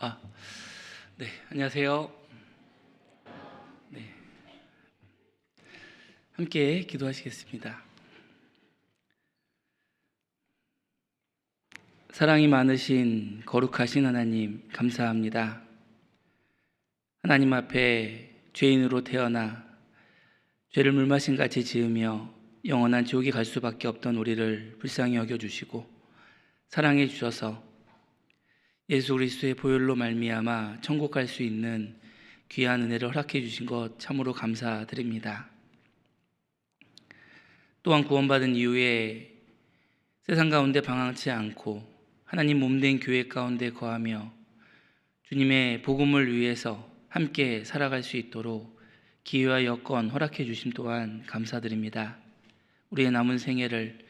아, 네, 안녕하세요. 네, 함께 기도하시겠습니다. 사랑이 많으신 거룩하신 하나님, 감사합니다. 하나님 앞에 죄인으로 태어나 죄를 물마신같이 지으며 영원한 지옥에 갈 수밖에 없던 우리를 불쌍히 여겨주시고 사랑해 주셔서 예수 그리스도의 보혈로 말미암아 천국 갈 수 있는 귀한 은혜를 허락해 주신 것 참으로 감사드립니다. 또한 구원받은 이후에 세상 가운데 방황치 않고 하나님 몸된 교회 가운데 거하며 주님의 복음을 위해서 함께 살아갈 수 있도록 기회와 여건 허락해 주심 또한 감사드립니다. 우리의 남은 생애를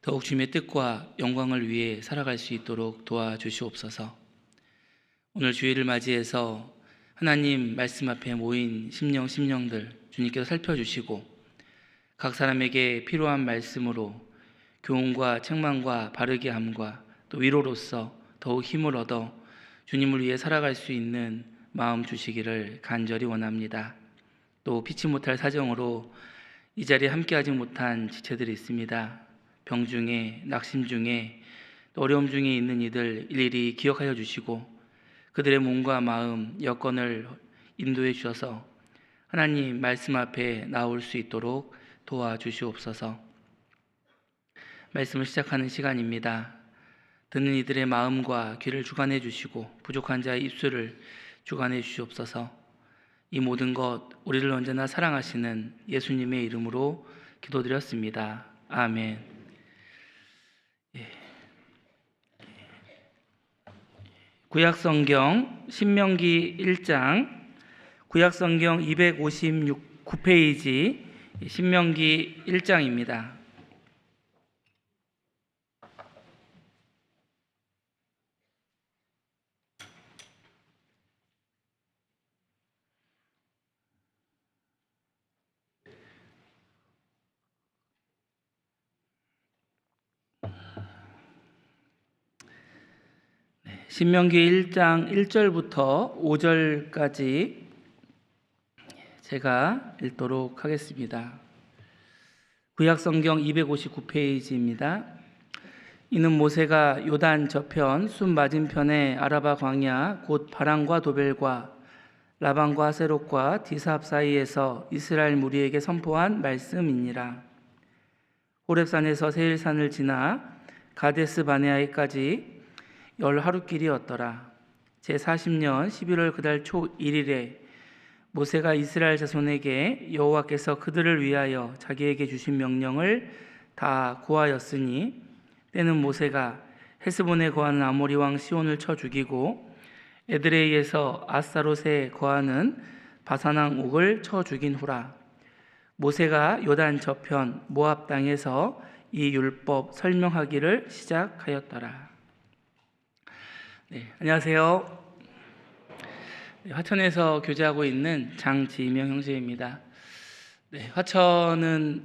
더욱 주님의 뜻과 영광을 위해 살아갈 수 있도록 도와주시옵소서. 오늘 주일을 맞이해서 하나님 말씀 앞에 모인 심령들 주님께서 살펴주시고 각 사람에게 필요한 말씀으로 교훈과 책망과 바르게 함과 또 위로로서 더욱 힘을 얻어 주님을 위해 살아갈 수 있는 마음 주시기를 간절히 원합니다. 또 피치 못할 사정으로 이 자리에 함께하지 못한 지체들이 있습니다. 병 중에, 낙심 중에, 또 어려움 중에 있는 이들 일일이 기억하여 주시고 그들의 몸과 마음, 여건을 인도해 주셔서 하나님 말씀 앞에 나올 수 있도록 도와주시옵소서. 말씀을 시작하는 시간입니다. 듣는 이들의 마음과 귀를 주관해 주시고 부족한 자의 입술을 주관해 주시옵소서. 이 모든 것 우리를 언제나 사랑하시는 예수님의 이름으로 기도드렸습니다. 아멘. 구약성경 신명기 1장 구약성경 259페이지 신명기 1장입니다. 신명기 1장 1절부터 5절까지 제가 읽도록 하겠습니다. 구약성경 259페이지입니다. 이는 모세가 요단 저편 숲 맞은편에 아라바 광야 곧 바란과 도벨과 라반과 세롯과 디삽 사이에서 이스라엘 무리에게 선포한 말씀이니라. 호렙산에서 세일산을 지나 가데스 바네아에까지 10하루길이었더라. 제40년 11월 그달 초 1일에 모세가 이스라엘 자손에게 여호와께서 그들을 위하여 자기에게 주신 명령을 다 고하였으니 때는 모세가 헤스본에 거하는 아모리 왕 시온을 쳐 죽이고 에드레이에서 아스타롯에 거하는 바산 왕 옥을 쳐 죽인 후라. 모세가 요단 저편 모압 땅에서 이 율법 설명하기를 시작하였더라. 네, 안녕하세요. 화천에서 교제하고 있는 장지명 형제입니다. 네, 화천은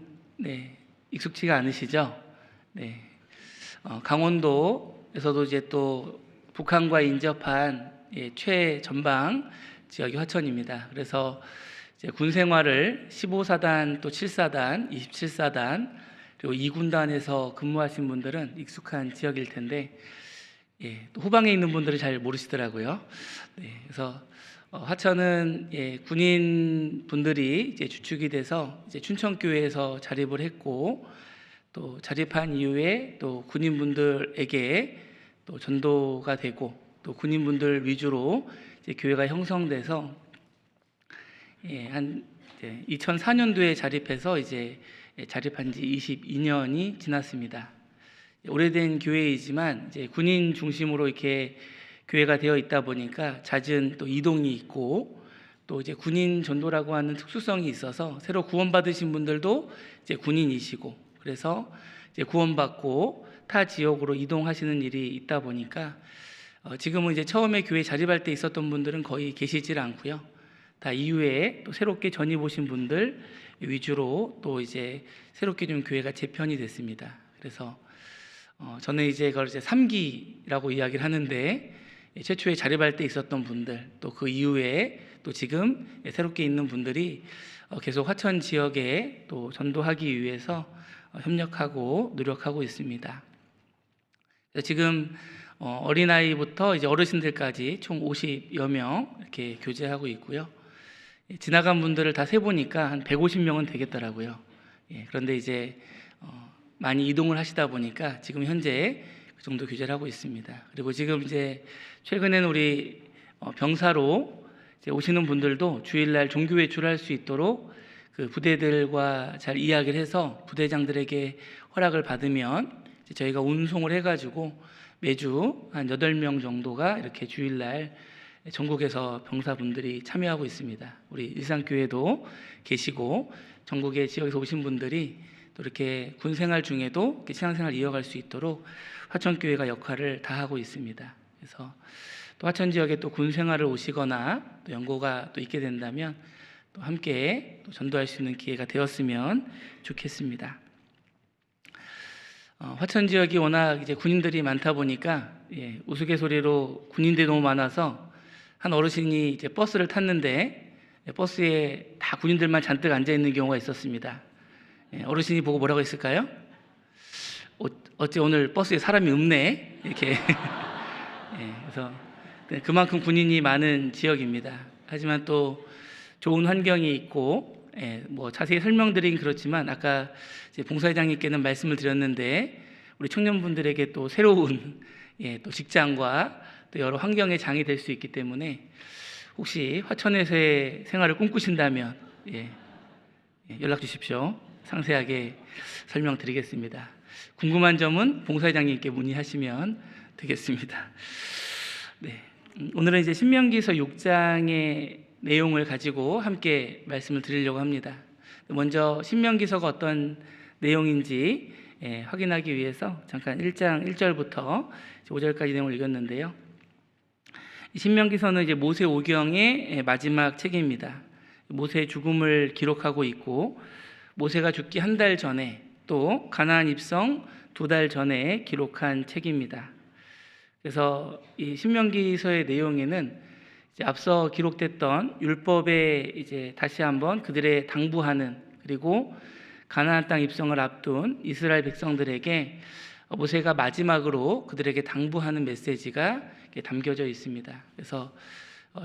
익숙치가 않으시죠? 네, 강원도에서도 이제 또 북한과 인접한 최전방 지역이 화천입니다. 그래서 이제 군 생활을 15사단 또 7사단, 27사단 그리고 2군단에서 근무하신 분들은 익숙한 지역일 텐데 또 후방에 있는 분들은 잘 모르시더라고요. 그래서 화천은 군인 분들이 이제 주축이 돼서 이제 춘천교회에서 자립을 했고 또 자립한 이후에 또 군인분들에게 또 전도가 되고 또 군인분들 위주로 이제 교회가 형성돼서 한 2004년도에 자립해서 이제 자립한 지 22년이 지났습니다. 오래된 교회이지만 이제 군인 중심으로 이렇게 교회가 되어 있다 보니까 잦은 또 이동이 있고 또 이제 군인 전도라고 하는 특수성이 있어서 새로 구원받으신 분들도 이제 군인이시고 그래서 이제 구원받고 타 지역으로 이동하시는 일이 있다 보니까 지금은 이제 처음에 교회 자립할 때 있었던 분들은 거의 계시질 않고요. 다 이후에 또 새롭게 전입 오신 분들 위주로 또 이제 새롭게 좀 교회가 재편이 됐습니다. 그래서 저는 이제 그걸 이제 3기라고 이야기를 하는데 최초에 자립할 때 있었던 분들, 또 그 이후에 또 지금 새롭게 있는 분들이 계속 화천 지역에 또 전도하기 위해서 협력하고 노력하고 있습니다. 지금 어린아이부터 이제 어르신들까지 총 50여 명 이렇게 교제하고 있고요. 지나간 분들을 다 세보니까 한 150명은 되겠더라고요. 그런데 이제 많이 이동을 하시다 보니까 지금 현재 그 정도 교제를 하고 있습니다. 그리고 지금 이제 최근에는 우리 병사로 이제 오시는 분들도 주일날 종교 외출을 할 수 있도록 그 부대들과 잘 이야기를 해서 부대장들에게 허락을 받으면 이제 저희가 운송을 해가지고 매주 한 8명 정도가 이렇게 주일날 전국에서 병사분들이 참여하고 있습니다. 우리 일산교회도 계시고 전국의 지역에서 오신 분들이 또 이렇게 군 생활 중에도 이렇게 신앙생활 이어갈 수 있도록 화천교회가 역할을 다하고 있습니다. 그래서 또 화천 지역에 또 군 생활을 오시거나 또 연고가 또 있게 된다면 또 함께 또 전도할 수 있는 기회가 되었으면 좋겠습니다. 화천 지역이 워낙 이제 군인들이 많다 보니까 우스갯소리로 군인들이 너무 많아서 한 어르신이 이제 버스를 탔는데 버스에 다 군인들만 잔뜩 앉아 있는 경우가 있었습니다. 어르신이 보고 뭐라고 했을까요? 어째 오늘 버스에 사람이 없네 이렇게. 그래서 그만큼 군인이 많은 지역입니다. 하지만 또 좋은 환경이 있고, 뭐 자세히 설명드리긴 그렇지만 아까 이제 봉사회장님께는 말씀을 드렸는데 우리 청년분들에게 또 새로운 또 직장과 또 여러 환경의 장이 될 수 있기 때문에 혹시 화천에서의 생활을 꿈꾸신다면 연락 주십시오. 상세하게 설명드리겠습니다. 궁금한 점은 봉사회장님께 문의하시면 되겠습니다. 오늘은 이제 신명기서 6장의 내용을 가지고 함께 말씀을 드리려고 합니다. 먼저 신명기서가 어떤 내용인지 확인하기 위해서 잠깐 1장 1절부터 5절까지 내용을 읽었는데요. 신명기서는 이제 모세 오경의 마지막 책입니다. 모세의 죽음을 기록하고 있고 모세가 죽기 한 달 전에 또 가나안 입성 2달 전에 기록한 책입니다. 그래서 이 신명기서의 내용에는 이제 앞서 기록됐던 율법에 이제 다시 한번 그들의 당부하는, 그리고 가나안 땅 입성을 앞둔 이스라엘 백성들에게 모세가 마지막으로 그들에게 당부하는 메시지가 담겨져 있습니다. 그래서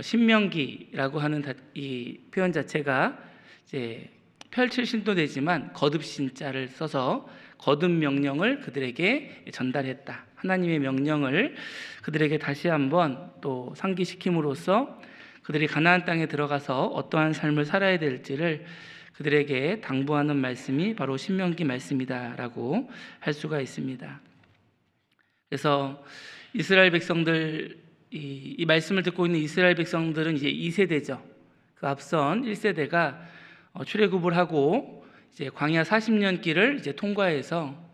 신명기라고 하는 이 표현 자체가 이제 펼칠 신도 되지만 거듭 신자를 써서 거듭 명령을 그들에게 전달했다. 하나님의 명령을 그들에게 다시 한번 또 상기시킴으로써 그들이 가나안 땅에 들어가서 어떠한 삶을 살아야 될지를 그들에게 당부하는 말씀이 바로 신명기 말씀이다라고 할 수가 있습니다. 그래서 이스라엘 백성들, 이 말씀을 듣고 있는 이스라엘 백성들은 이제 2세대죠. 그 앞선 1세대가 출애굽을 하고 이제 광야 40년 길을 이제 통과해서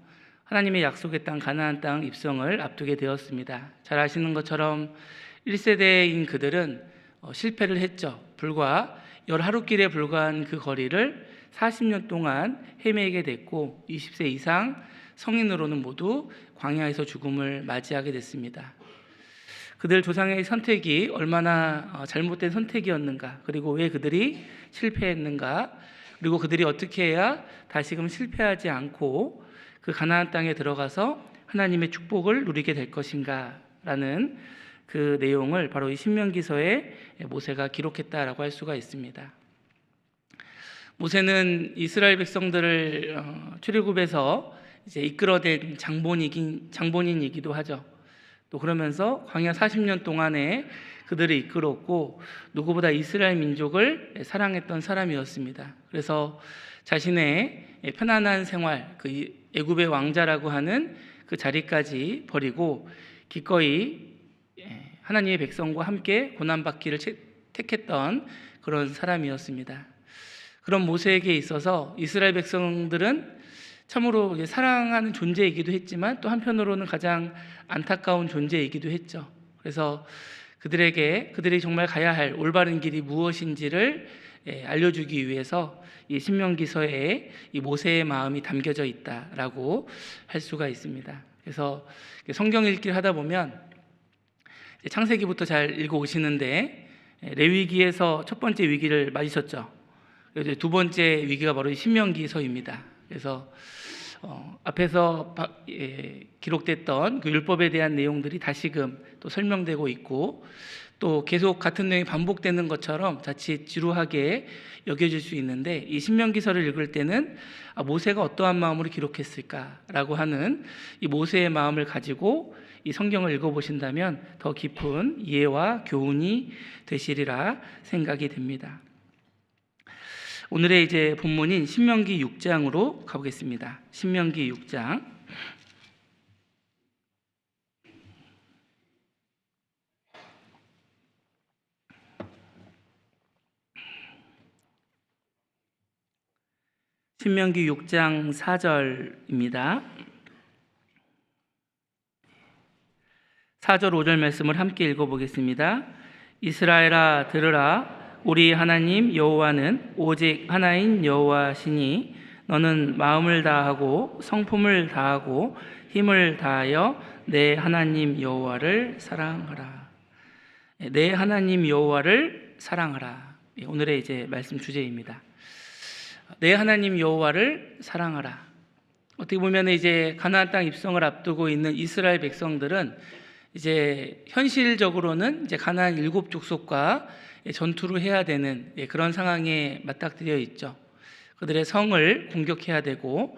하나님의 약속의 땅 가나안 땅 입성을 앞두게 되었습니다. 잘 아시는 것처럼 1세대인 그들은 실패를 했죠. 불과 10하루길에 불과한 그 거리를 40년 동안 헤매게 됐고 20세 이상 성인으로는 모두 광야에서 죽음을 맞이하게 됐습니다. 그들 조상의 선택이 얼마나 잘못된 선택이었는가, 그리고 왜 그들이 실패했는가, 그리고 그들이 어떻게 해야 다시금 실패하지 않고 그 가나안 땅에 들어가서 하나님의 축복을 누리게 될 것인가 라는 그 내용을 바로 이 신명기서에 모세가 기록했다라고 할 수가 있습니다. 모세는 이스라엘 백성들을 출애굽에서 이제 이끌어낸 장본인이기도 하죠. 또 그러면서 광야 40년 동안에 그들을 이끌었고 누구보다 이스라엘 민족을 사랑했던 사람이었습니다. 그래서 자신의 편안한 생활, 그 애굽의 왕자라고 하는 그 자리까지 버리고 기꺼이 하나님의 백성과 함께 고난받기를 택했던 그런 사람이었습니다. 그런 모세에게 있어서 이스라엘 백성들은 참으로 사랑하는 존재이기도 했지만 또 한편으로는 가장 안타까운 존재이기도 했죠. 그래서 그들이 정말 가야 할 올바른 길이 무엇인지를 알려주기 위해서 이 신명기서에 이 모세의 마음이 담겨져 있다라고 할 수가 있습니다. 그래서 성경 읽기를 하다 보면 창세기부터 잘 읽어 오시는데 레위기에서 첫 번째 위기를 맞으셨죠. 그래서 두 번째 위기가 바로 신명기서입니다. 그래서 앞에서 기록됐던 그 율법에 대한 내용들이 다시금 또 설명되고 있고, 또 계속 같은 내용이 반복되는 것처럼 자칫 지루하게 여겨질 수 있는데, 이 신명기서를 읽을 때는 모세가 어떠한 마음으로 기록했을까라고 하는 이 모세의 마음을 가지고 이 성경을 읽어보신다면 더 깊은 이해와 교훈이 되시리라 생각이 됩니다. 오늘의 이제 본문인 신명기 6장으로 가보겠습니다. 신명기 6장. 신명기 6장 4절입니다. 4절 5절 말씀을 함께 읽어보겠습니다. 이스라엘아 들으라. 우리 하나님 여호와는 오직 하나인 여호와시니 너는 마음을 다하고 성품을 다하고 힘을 다하여 내 하나님 여호와를 사랑하라. 내 하나님 여호와를 사랑하라. 오늘의 이제 말씀 주제입니다. 내 하나님 여호와를 사랑하라. 어떻게 보면 이제 가나안 땅 입성을 앞두고 있는 이스라엘 백성들은 이제 현실적으로는 이제 가나안 7족속과 전투를 해야 되는 그런 상황에 맞닥뜨려 있죠. 그들의 성을 공격해야 되고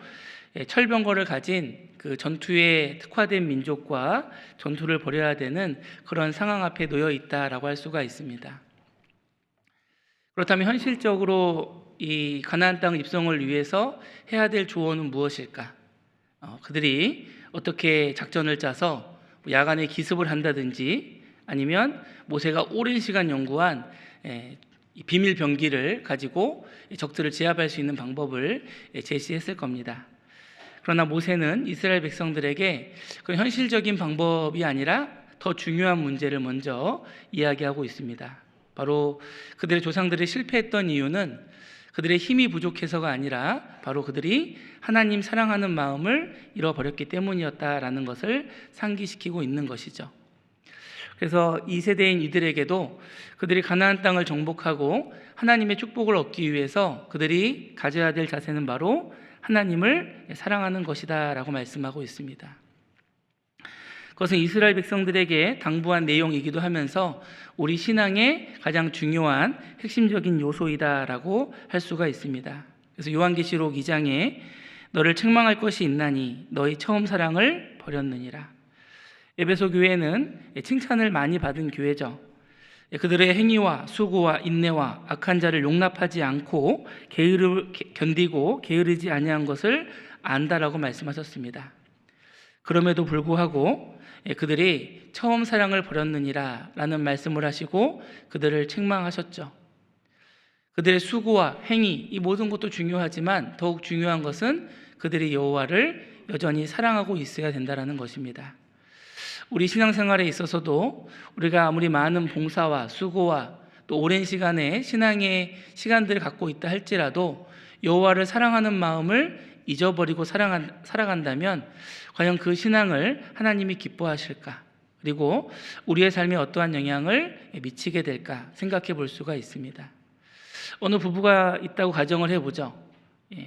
철병거를 가진 그 전투에 특화된 민족과 전투를 벌여야 되는 그런 상황 앞에 놓여 있다라고 할 수가 있습니다. 그렇다면 현실적으로 이 가나안 땅 입성을 위해서 해야 될 조언은 무엇일까? 그들이 어떻게 작전을 짜서 야간에 기습을 한다든지, 아니면 모세가 오랜 시간 연구한 비밀 병기를 가지고 적들을 제압할 수 있는 방법을 제시했을 겁니다. 그러나 모세는 이스라엘 백성들에게 그런 현실적인 방법이 아니라 더 중요한 문제를 먼저 이야기하고 있습니다. 바로 그들의 조상들이 실패했던 이유는 그들의 힘이 부족해서가 아니라 바로 그들이 하나님 사랑하는 마음을 잃어버렸기 때문이었다라는 것을 상기시키고 있는 것이죠. 그래서 이 세대인 이들에게도 그들이 가나안 땅을 정복하고 하나님의 축복을 얻기 위해서 그들이 가져야 될 자세는 바로 하나님을 사랑하는 것이다 라고 말씀하고 있습니다. 그것은 이스라엘 백성들에게 당부한 내용이기도 하면서 우리 신앙의 가장 중요한 핵심적인 요소이다라고 할 수가 있습니다. 그래서 요한계시록 2장에 너를 책망할 것이 있나니 너희 처음 사랑을 버렸느니라. 에베소 교회는 칭찬을 많이 받은 교회죠. 그들의 행위와 수고와 인내와 악한 자를 용납하지 않고 견디고 게으르지 아니한 것을 안다라고 말씀하셨습니다. 그럼에도 불구하고 그들이 처음 사랑을 버렸느니라 라는 말씀을 하시고 그들을 책망하셨죠. 그들의 수고와 행위, 이 모든 것도 중요하지만 더욱 중요한 것은 그들이 여호와를 여전히 사랑하고 있어야 된다는 것입니다. 우리 신앙생활에 있어서도 우리가 아무리 많은 봉사와 수고와 또 오랜 시간의 신앙의 시간들을 갖고 있다 할지라도 여호와를 사랑하는 마음을 잊어버리고 살아간다면 과연 그 신앙을 하나님이 기뻐하실까? 그리고 우리의 삶에 어떠한 영향을 미치게 될까 생각해 볼 수가 있습니다. 어느 부부가 있다고 가정을 해보죠.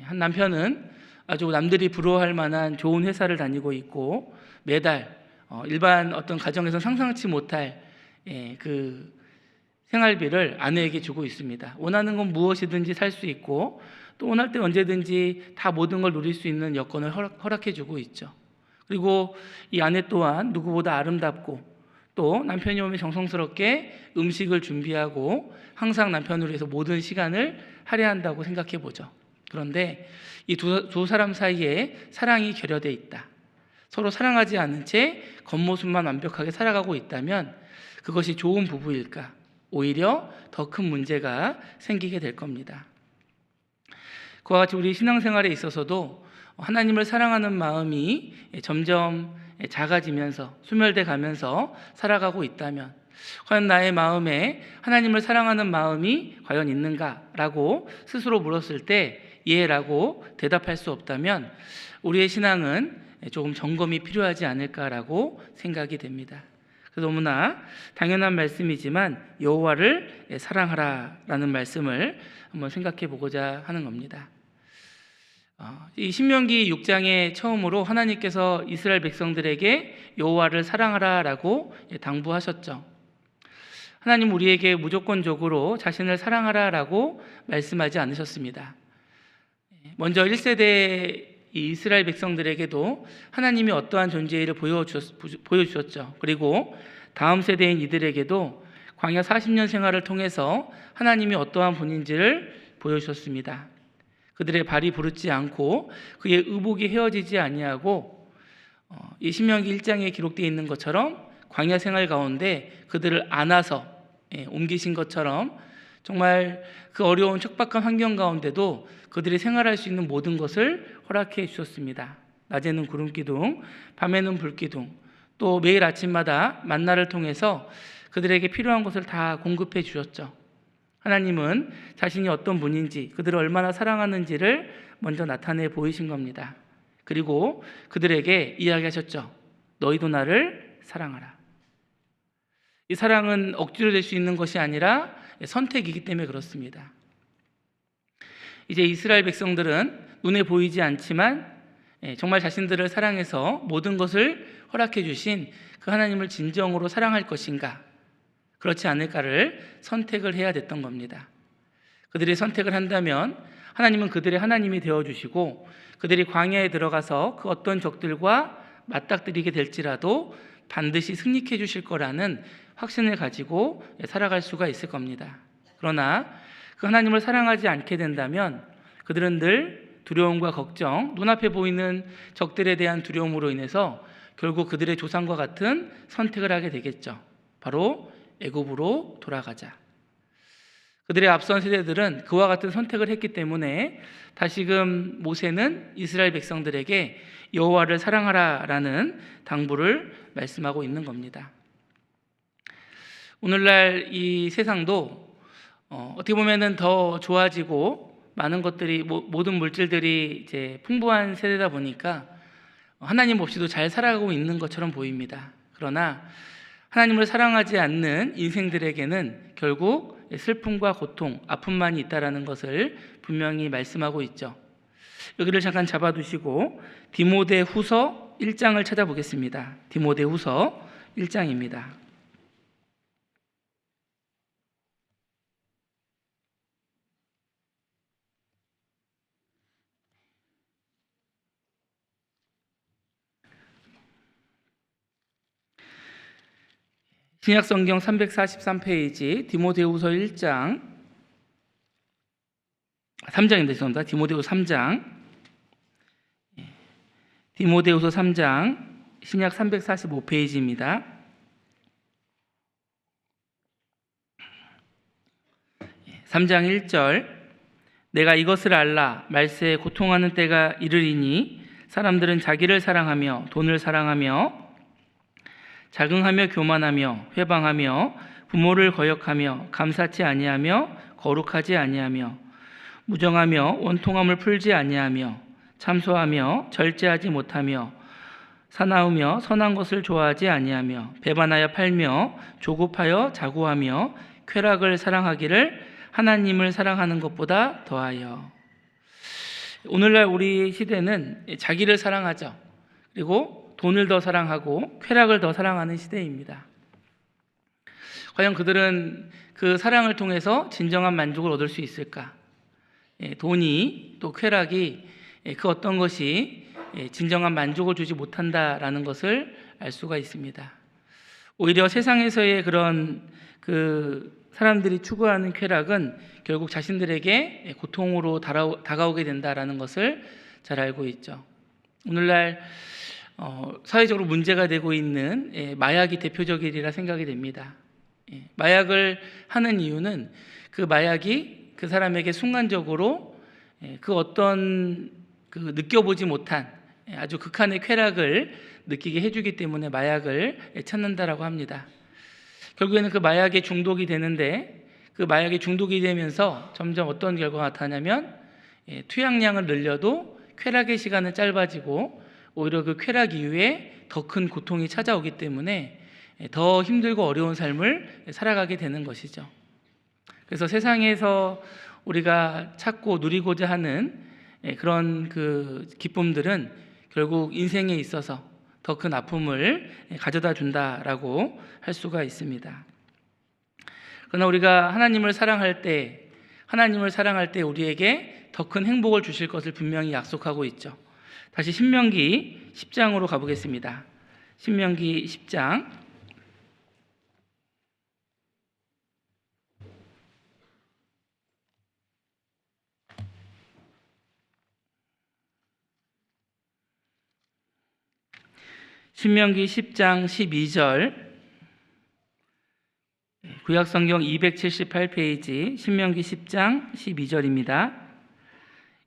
한 남편은 아주 남들이 부러워할 만한 좋은 회사를 다니고 있고 매달 일반 어떤 가정에서 상상치 못할 그 생활비를 아내에게 주고 있습니다. 원하는 건 무엇이든지 살 수 있고 또 원할 때 언제든지 다 모든 걸 누릴 수 있는 여건을 허락해 주고 있죠. 그리고 이 아내 또한 누구보다 아름답고 또 남편이 오면 정성스럽게 음식을 준비하고 항상 남편을 위해서 모든 시간을 할애한다고 생각해 보죠. 그런데 이 두 사람 사이에 사랑이 결여되어 있다. 서로 사랑하지 않은 채 겉모습만 완벽하게 살아가고 있다면 그것이 좋은 부부일까? 오히려 더 큰 문제가 생기게 될 겁니다. 그와 같이 우리 신앙생활에 있어서도 하나님을 사랑하는 마음이 점점 작아지면서 소멸돼 가면서 살아가고 있다면 과연 나의 마음에 하나님을 사랑하는 마음이 과연 있는가라고 스스로 물었을 때 예라고 대답할 수 없다면 우리의 신앙은 조금 점검이 필요하지 않을까라고 생각이 됩니다. 그래서 너무나 당연한 말씀이지만 여호와를 사랑하라라는 말씀을 한번 생각해 보고자 하는 겁니다. 이 신명기 6장에 처음으로 하나님께서 이스라엘 백성들에게 여호와를 사랑하라라고 당부하셨죠. 하나님 우리에게 무조건적으로 자신을 사랑하라라고 말씀하지 않으셨습니다. 먼저 1세대 이스라엘 백성들에게도 하나님이 어떠한 존재를 보여주셨죠. 그리고 다음 세대인 이들에게도 광야 40년 생활을 통해서 하나님이 어떠한 분인지를 보여주셨습니다. 그들의 발이 부르지 않고 그의 의복이 헤어지지 아니하고 이 신명기 1장에 기록되어 있는 것처럼 광야 생활 가운데 그들을 안아서 옮기신 것처럼 정말 그 어려운 척박한 환경 가운데도 그들이 생활할 수 있는 모든 것을 허락해 주셨습니다. 낮에는 구름 기둥, 밤에는 불 기둥, 또 매일 아침마다 만나를 통해서 그들에게 필요한 것을 다 공급해 주셨죠. 하나님은 자신이 어떤 분인지, 그들을 얼마나 사랑하는지를 먼저 나타내 보이신 겁니다. 그리고 그들에게 이야기하셨죠. 너희도 나를 사랑하라. 이 사랑은 억지로 될 수 있는 것이 아니라 선택이기 때문에 그렇습니다. 이제 이스라엘 백성들은 눈에 보이지 않지만 정말 자신들을 사랑해서 모든 것을 허락해 주신 그 하나님을 진정으로 사랑할 것인가, 그렇지 않을까를 선택을 해야 됐던 겁니다. 그들이 선택을 한다면 하나님은 그들의 하나님이 되어주시고 그들이 광야에 들어가서 그 어떤 적들과 맞닥뜨리게 될지라도 반드시 승리해 주실 거라는 확신을 가지고 살아갈 수가 있을 겁니다. 그러나 그 하나님을 사랑하지 않게 된다면 그들은 늘 두려움과 걱정, 눈앞에 보이는 적들에 대한 두려움으로 인해서 결국 그들의 조상과 같은 선택을 하게 되겠죠. 바로 애굽으로 돌아가자. 그들의 앞선 세대들은 그와 같은 선택을 했기 때문에 다시금 모세는 이스라엘 백성들에게 여호와를 사랑하라라는 당부를 말씀하고 있는 겁니다. 오늘날 이 세상도 어떻게 보면은 더 좋아지고 많은 것들이 모든 물질들이 이제 풍부한 세대다 보니까 하나님 없이도 잘 살아가고 있는 것처럼 보입니다. 그러나 하나님을 사랑하지 않는 인생들에게는 결국 슬픔과 고통, 아픔만이 있다라는 것을 분명히 말씀하고 있죠. 여기를 잠깐 잡아두시고 디모데후서 1장을 찾아보겠습니다. 디모데후서 1장입니다. 신약성경 343페이지 디모데후서 1장 3장입니다. 죄송합니다. 디모데후서 3장 디모데후서 3장 신약 345페이지입니다. 3장 1절 내가 이것을 알라 말세에 고통하는 때가 이르리니 사람들은 자기를 사랑하며 돈을 사랑하며 자긍하며 교만하며 회방하며 부모를 거역하며 감사치 아니하며 거룩하지 아니하며 무정하며 원통함을 풀지 아니하며 참소하며 절제하지 못하며 사나우며 선한 것을 좋아하지 아니하며 배반하여 팔며 조급하여 자고하며 쾌락을 사랑하기를 하나님을 사랑하는 것보다 더하여. 오늘날 우리 시대는 자기를 사랑하죠. 그리고 돈을 더 사랑하고 쾌락을 더 사랑하는 시대입니다. 과연 그들은 그 사랑을 통해서 진정한 만족을 얻을 수 있을까? 돈이 또 쾌락이 그 어떤 것이 진정한 만족을 주지 못한다라는 것을 알 수가 있습니다. 오히려 세상에서의 그런 그 사람들이 추구하는 쾌락은 결국 자신들에게 고통으로 다가오게 된다라는 것을 잘 알고 있죠. 오늘날 사회적으로 문제가 되고 있는 마약이 대표적이라 생각이 됩니다. 마약을 하는 이유는 그 마약이 그 사람에게 순간적으로 그 어떤 그 느껴보지 못한 아주 극한의 쾌락을 느끼게 해주기 때문에 마약을 찾는다라고 합니다. 결국에는 그 마약에 중독이 되는데 그 마약에 중독이 되면서 점점 어떤 결과가 나타나냐면 투약량을 늘려도 쾌락의 시간은 짧아지고 오히려 그 쾌락 이후에 더 큰 고통이 찾아오기 때문에 더 힘들고 어려운 삶을 살아가게 되는 것이죠. 그래서 세상에서 우리가 찾고 누리고자 하는 그런 그 기쁨들은 결국 인생에 있어서 더 큰 아픔을 가져다 준다라고 할 수가 있습니다. 그러나 우리가 하나님을 사랑할 때 우리에게 더 큰 행복을 주실 것을 분명히 약속하고 있죠. 다시 신명기 10장으로 가보겠습니다. 신명기 10장. 신명기 10장 12절, 구약성경 278페이지 신명기 10장 12절입니다.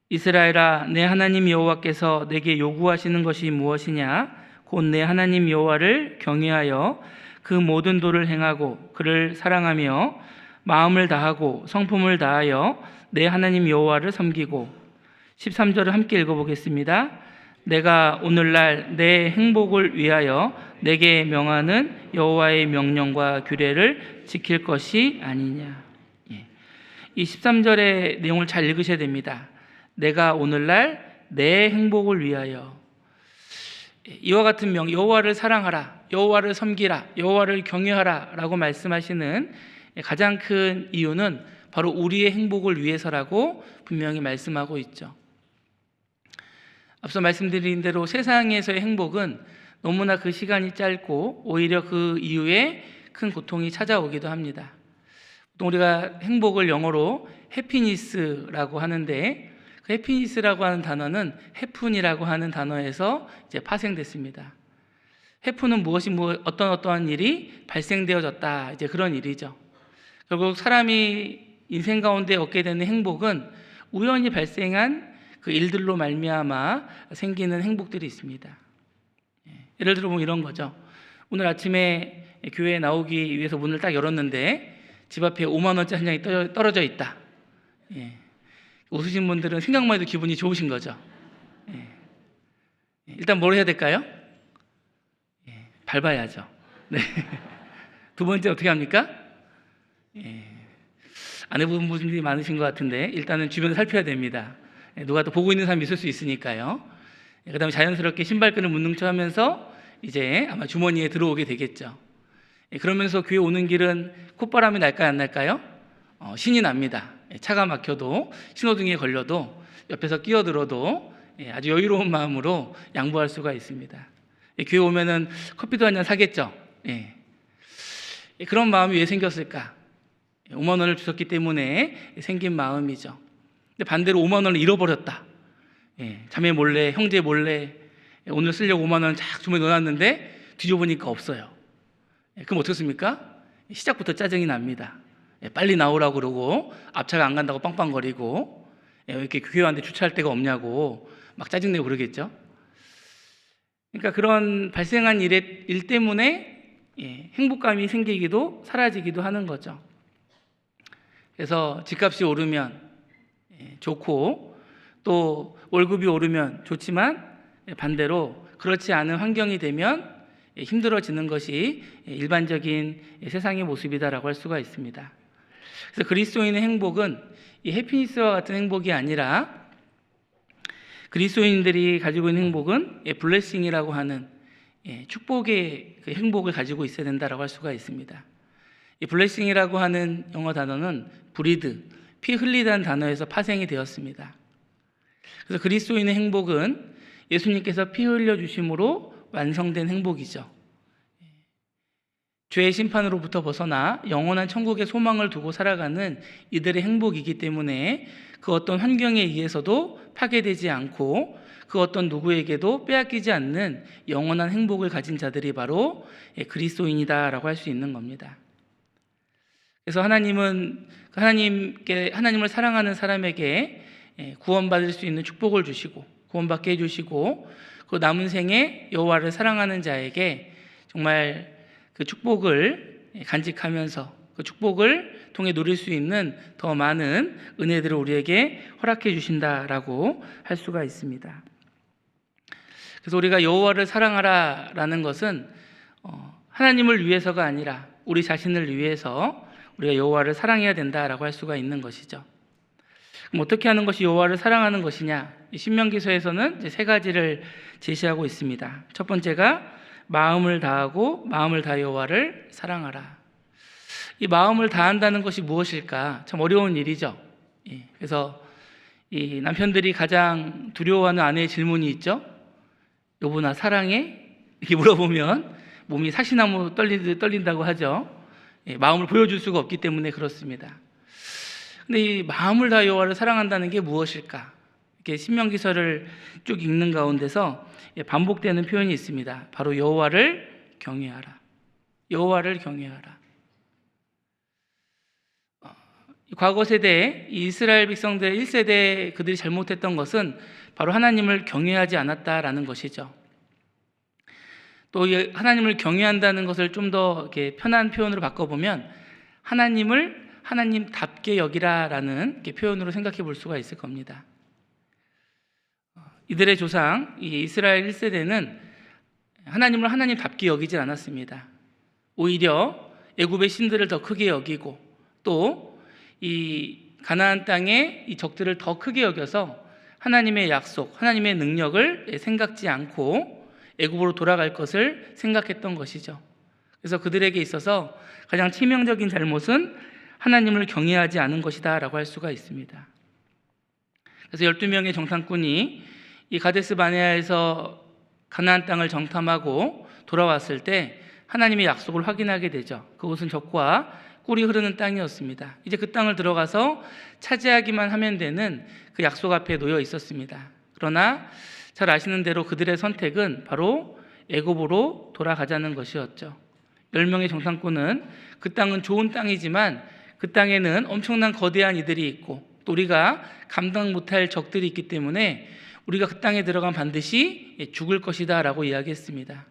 이스라엘아, 내 하나님 여호와께서 내게 요구하시는 것이 무엇이냐? 곧 내 하나님 여호와를 경외하여 그 모든 도를 행하고 그를 사랑하며 마음을 다하고 성품을 다하여 내 하나님 여호와를 섬기고. 13절을 함께 읽어보겠습니다. 내가 오늘날 내 행복을 위하여 내게 명하는 여호와의 명령과 규례를 지킬 것이 아니냐. 이 13절의 내용을 잘 읽으셔야 됩니다. 내가 오늘날 내 행복을 위하여. 이와 같은 여호와를 사랑하라, 여호와를 섬기라, 여호와를 경외하라 라고 말씀하시는 가장 큰 이유는 바로 우리의 행복을 위해서라고 분명히 말씀하고 있죠. 앞서 말씀드린 대로 세상에서의 행복은 너무나 그 시간이 짧고 오히려 그 이후에 큰 고통이 찾아오기도 합니다. 보통 우리가 행복을 영어로 해피니스라고 하는데, 그 해피니스라고 하는 단어는 해픈이라고 하는 단어에서 이제 파생됐습니다. 해픈은 어떠한 일이 발생되어졌다, 이제 그런 일이죠. 결국 사람이 인생 가운데 얻게 되는 행복은 우연히 발생한 그 일들로 말미암아 생기는 행복들이 있습니다. 예를 들어 보면 이런 거죠. 오늘 아침에 교회에 나오기 위해서 문을 딱 열었는데 집 앞에 5만 원짜리 한 장이 떨어져 있다. 웃으신 분들은 생각만 해도 기분이 좋으신 거죠. 일단 뭘 해야 될까요? 밟아야죠. 네. 두 번째 어떻게 합니까? 안 해본 분들이 많으신 것 같은데 일단은 주변을 살펴야 됩니다. 누가 또 보고 있는 사람이 있을 수 있으니까요. 그 다음에 자연스럽게 신발끈을 묶는 척 하면서 이제 아마 주머니에 들어오게 되겠죠. 그러면서 교회 오는 길은 콧바람이 날까요, 안 날까요? 신이 납니다. 차가 막혀도, 신호등에 걸려도, 옆에서 끼어들어도 아주 여유로운 마음으로 양보할 수가 있습니다. 교회 오면은 커피도 한 잔 사겠죠. 그런 마음이 왜 생겼을까? 5만 원을 주셨기 때문에 생긴 마음이죠. 근데 반대로 5만 원을 잃어버렸다. 자매 몰래, 형제 몰래 오늘 쓰려고 5만 원 쫙 주머니에 넣어놨는데 뒤져보니까 없어요. 그럼 어떻습니까? 시작부터 짜증이 납니다. 빨리 나오라고 그러고 앞차가 안 간다고 빵빵거리고 이렇게 교회 왔는데 주차할 데가 없냐고 막 짜증내고 그러겠죠. 그러니까 그런 발생한 일 때문에 행복감이 생기기도 사라지기도 하는 거죠. 그래서 집값이 오르면 좋고 또 월급이 오르면 좋지만 반대로 그렇지 않은 환경이 되면 힘들어지는 것이 일반적인 세상의 모습이다라고 할 수가 있습니다. 그래서 그리스도인의 행복은 이 해피니스와 같은 행복이 아니라 그리스도인들이 가지고 있는 행복은 블레싱이라고 하는 축복의 그 행복을 가지고 있어야 된다라고 할 수가 있습니다. 이 블레싱이라고 하는 영어 단어는 브리드, 피 흘리다는 단어에서 파생이 되었습니다. 그래서 그리스도인의 행복은 예수님께서 피 흘려 주심으로 완성된 행복이죠. 죄의 심판으로부터 벗어나 영원한 천국의 소망을 두고 살아가는 이들의 행복이기 때문에 그 어떤 환경에 의해서도 파괴되지 않고 그 어떤 누구에게도 빼앗기지 않는 영원한 행복을 가진 자들이 바로 그리스도인이다라고 할 수 있는 겁니다. 그래서 하나님을 사랑하는 사람에게 구원받을 수 있는 축복을 주시고 구원받게 해주시고 그 남은 생에 여호와를 사랑하는 자에게 정말 그 축복을 간직하면서 그 축복을 통해 누릴 수 있는 더 많은 은혜들을 우리에게 허락해 주신다라고 할 수가 있습니다. 그래서 우리가 여호와를 사랑하라라는 것은 하나님을 위해서가 아니라 우리 자신을 위해서 우리가 여호와를 사랑해야 된다라고 할 수가 있는 것이죠. 그럼 어떻게 하는 것이 여호와를 사랑하는 것이냐? 신명기서에서는 이제 세 가지를 제시하고 있습니다. 첫 번째가 마음을 다하고 마음을 다해 여호와를 사랑하라. 이 마음을 다한다는 것이 무엇일까? 참 어려운 일이죠. 그래서 이 남편들이 가장 두려워하는 아내의 질문이 있죠. 여보, 나 사랑해? 이렇게 물어보면 몸이 사시나무 떨린다고 하죠. 마음을 보여줄 수가 없기 때문에 그렇습니다. 근데 이 마음을 다해 여호와를 사랑한다는 게 무엇일까? 이렇게 신명기서를 쭉 읽는 가운데서 반복되는 표현이 있습니다. 바로 여호와를 경외하라. 여호와를 경외하라. 과거 세대에 이스라엘 백성들 1세대 그들이 잘못했던 것은 바로 하나님을 경외하지 않았다라는 것이죠. 또 하나님을 경외한다는 것을 좀 더 이렇게 편한 표현으로 바꿔보면 하나님을 하나님답게 여기라라는 표현으로 생각해 볼 수가 있을 겁니다. 이들의 조상 이 이스라엘 1세대는 하나님을 하나님답게 여기지 않았습니다. 오히려 애굽의 신들을 더 크게 여기고 또 이 가나안 땅의 이 적들을 더 크게 여겨서 하나님의 약속, 하나님의 능력을 생각지 않고 애굽으로 돌아갈 것을 생각했던 것이죠. 그래서 그들에게 있어서 가장 치명적인 잘못은 하나님을 경외하지 않은 것이다 라고 할 수가 있습니다. 그래서 12명의 정탐꾼이 이 가데스 바네아에서 가나안 땅을 정탐하고 돌아왔을 때 하나님의 약속을 확인하게 되죠. 그곳은 적과 꿀이 흐르는 땅이었습니다. 이제 그 땅을 들어가서 차지하기만 하면 되는 그 약속 앞에 놓여 있었습니다. 그러나 잘 아시는 대로 그들의 선택은 바로 애굽으로 돌아가자는 것이었죠. 10명의 정탐꾼은 그 땅은 좋은 땅이지만 그 땅에는 엄청난 거대한 이들이 있고 또 우리가 감당 못할 적들이 있기 때문에 우리가 그 땅에 들어가면 반드시 죽을 것이다 라고 이야기했습니다.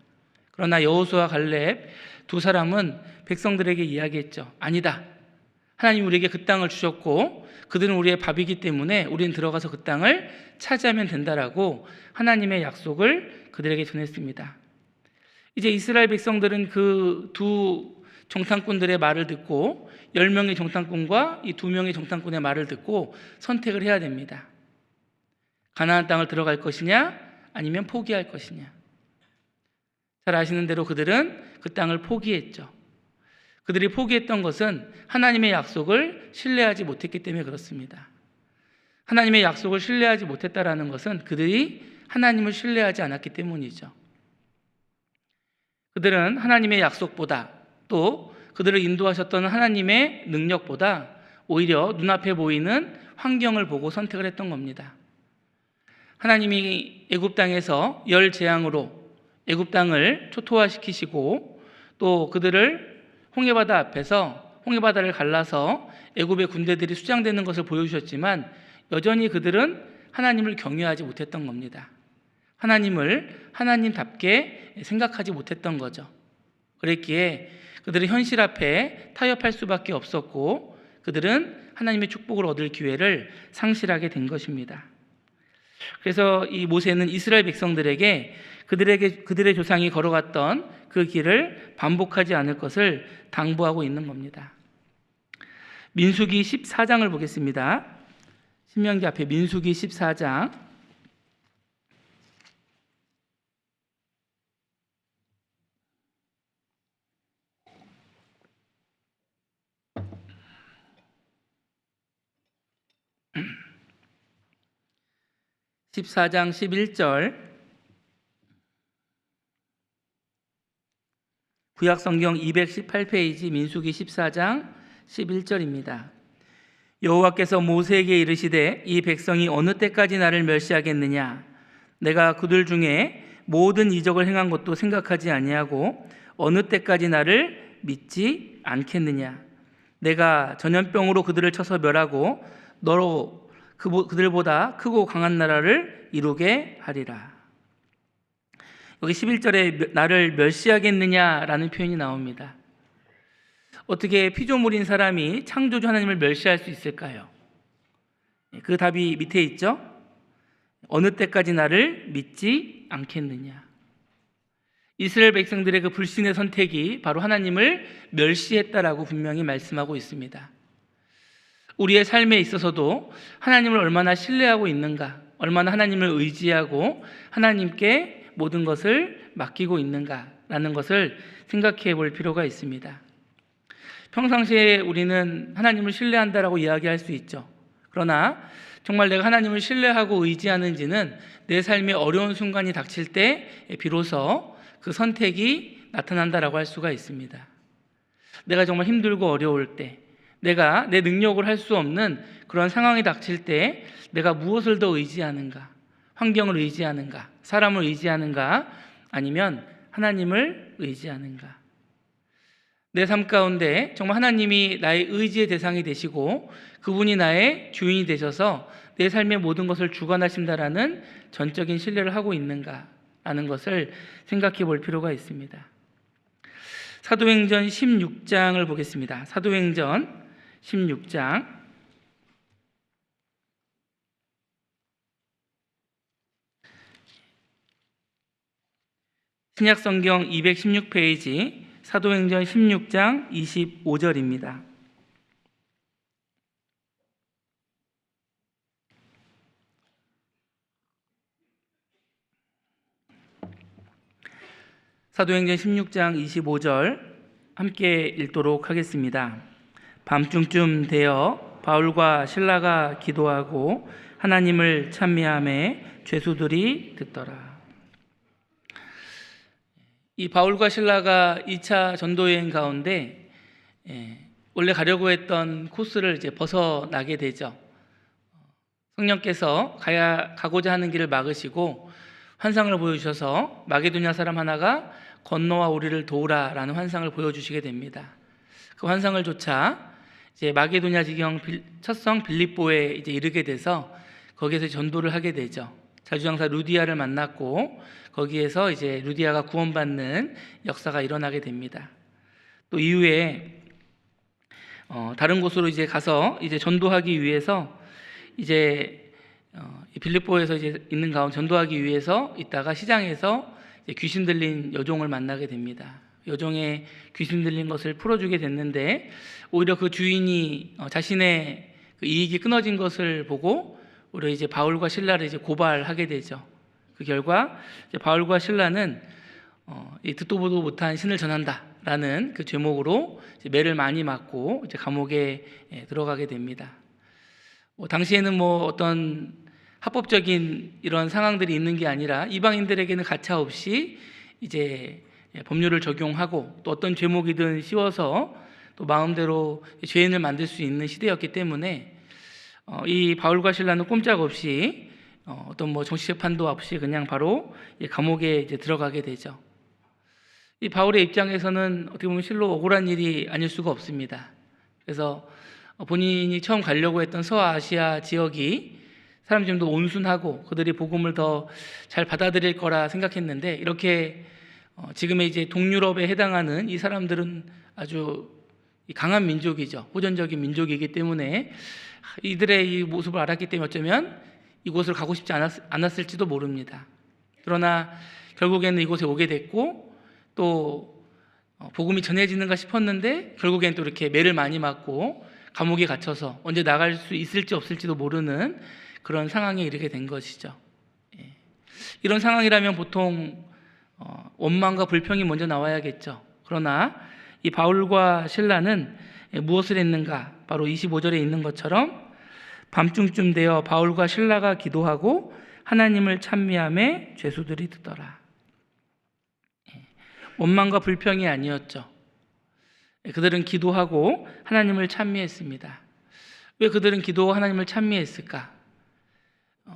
그러나 여호수아와 갈렙 두 사람은 백성들에게 이야기했죠. 아니다. 하나님 우리에게 그 땅을 주셨고 그들은 우리의 밥이기 때문에 우리는 들어가서 그 땅을 차지하면 된다라고 하나님의 약속을 그들에게 전했습니다. 이제 이스라엘 백성들은 그 두 정탐꾼들의 말을 듣고 10명의 정탐꾼과 이 2명의 정탐꾼의 말을 듣고 선택을 해야 됩니다. 가나안 땅을 들어갈 것이냐 아니면 포기할 것이냐. 잘 아시는 대로 그들은 그 땅을 포기했죠. 그들이 포기했던 것은 하나님의 약속을 신뢰하지 못했기 때문에 그렇습니다. 하나님의 약속을 신뢰하지 못했다라는 것은 그들이 하나님을 신뢰하지 않았기 때문이죠. 그들은 하나님의 약속보다 또 그들을 인도하셨던 하나님의 능력보다 오히려 눈앞에 보이는 환경을 보고 선택을 했던 겁니다. 하나님이 애굽 땅에서 열 재앙으로 애굽 땅을 초토화시키시고 또 그들을 홍해바다 앞에서 홍해바다를 갈라서 애굽의 군대들이 수장되는 것을 보여주셨지만 여전히 그들은 하나님을 경외하지 못했던 겁니다. 하나님을 하나님답게 생각하지 못했던 거죠. 그랬기에 그들은 현실 앞에 타협할 수밖에 없었고 그들은 하나님의 축복을 얻을 기회를 상실하게 된 것입니다. 그래서 이 모세는 이스라엘 백성들에게 그들의 조상이 걸어갔던 그 길을 반복하지 않을 것을 당부하고 있는 겁니다. 민수기 14장을 보겠습니다. 신명기 앞에 민수기 14장 14장 11절 구약성경 218페이지 민수기 14장 11절입니다. 여호와께서 모세에게 이르시되 이 백성이 어느 때까지 나를 멸시하겠느냐? 내가 그들 중에 모든 이적을 행한 것도 생각하지 아니하고 어느 때까지 나를 믿지 않겠느냐? 내가 전염병으로 그들을 쳐서 멸하고 너로 그들보다 크고 강한 나라를 이루게 하리라. 여기 11절에 나를 멸시하겠느냐라는 표현이 나옵니다. 어떻게 피조물인 사람이 창조주 하나님을 멸시할 수 있을까요? 그 답이 밑에 있죠. 어느 때까지 나를 믿지 않겠느냐. 이스라엘 백성들의 그 불신의 선택이 바로 하나님을 멸시했다라고 분명히 말씀하고 있습니다. 우리의 삶에 있어서도 하나님을 얼마나 신뢰하고 있는가, 얼마나 하나님을 의지하고 하나님께 모든 것을 맡기고 있는가라는 것을 생각해 볼 필요가 있습니다. 평상시에 우리는 하나님을 신뢰한다라고 이야기할 수 있죠. 그러나 정말 내가 하나님을 신뢰하고 의지하는지는 내 삶에 어려운 순간이 닥칠 때 비로소 그 선택이 나타난다라고 할 수가 있습니다. 내가 정말 힘들고 어려울 때, 내가 내 능력을 할 수 없는 그런 상황이 닥칠 때 내가 무엇을 더 의지하는가? 환경을 의지하는가? 사람을 의지하는가? 아니면 하나님을 의지하는가? 내 삶 가운데 정말 하나님이 나의 의지의 대상이 되시고 그분이 나의 주인이 되셔서 내 삶의 모든 것을 주관하신다라는 전적인 신뢰를 하고 있는가라는 것을 생각해 볼 필요가 있습니다. 사도행전 16장을 보겠습니다. 사도행전 16장 신약성경 216페이지 사도행전 16장 25절입니다. 사도행전 16장 25절 함께 읽도록 하겠습니다. 밤중쯤 되어 바울과 실라가 기도하고 하나님을 찬미하매 죄수들이 듣더라. 이 바울과 실라가 2차 전도여행 가운데 원래 가려고 했던 코스를 이제 벗어나게 되죠. 성령께서 가고자 하는 길을 막으시고 환상을 보여주셔서 마게도냐 사람 하나가 건너와 우리를 도우라라는 환상을 보여주시게 됩니다. 그 환상을 좇아 이제 마게도냐 지경 첫 성 빌립보에 이제 이르게 돼서 거기에서 전도를 하게 되죠. 자주장사 루디아를 만났고 거기에서 이제 루디아가 구원받는 역사가 일어나게 됩니다. 또 이후에 다른 곳으로 이제 가서 이제 전도하기 위해서 이제 빌립보에서 이제 있는 가운데 전도하기 위해서 있다가 시장에서 이제 귀신 들린 여종을 만나게 됩니다. 여종의 귀신 들린 것을 풀어주게 됐는데 오히려 그 주인이 자신의 그 이익이 끊어진 것을 보고 오히려 이제 바울과 실라를 이제 고발하게 되죠. 그 결과 이제 바울과 실라는 이 듣도 보도 못한 신을 전한다라는 그 제목으로 이제 매를 많이 맞고 이제 감옥에 들어가게 됩니다. 당시에는 어떤 합법적인 이런 상황들이 있는 게 아니라 이방인들에게는 가차 없이 이제 법률을 적용하고 또 어떤 죄목이든 씌워서 또 마음대로 죄인을 만들 수 있는 시대였기 때문에 이 바울과 실라는 꼼짝없이 어떤 정치 재판도 없이 그냥 바로 감옥에 이제 들어가게 되죠. 이 바울의 입장에서는 어떻게 보면 실로 억울한 일이 아닐 수가 없습니다. 그래서 본인이 처음 가려고 했던 서아시아 지역이 사람들이 좀 더 온순하고 그들이 복음을 더 잘 받아들일 거라 생각했는데 이렇게 지금의 이제 동유럽에 해당하는 이 사람들은 아주 강한 민족이죠. 호전적인 민족이기 때문에 이들의 이 모습을 알았기 때문에 어쩌면 이곳을 가고 싶지 않았을지도 모릅니다. 그러나 결국에는 이곳에 오게 됐고 또 복음이 전해지는가 싶었는데 결국에는 또 이렇게 매를 많이 맞고 감옥에 갇혀서 언제 나갈 수 있을지 없을지도 모르는 그런 상황에 이르게 된 것이죠. 이런 상황이라면 보통 원망과 불평이 먼저 나와야겠죠. 그러나 이 바울과 실라는 무엇을 했는가? 바로 25절에 있는 것처럼 밤중쯤 되어 바울과 실라가 기도하고 하나님을 찬미하며 죄수들이 듣더라. 원망과 불평이 아니었죠. 그들은 기도하고 하나님을 찬미했습니다. 왜 그들은 기도하고 하나님을 찬미했을까?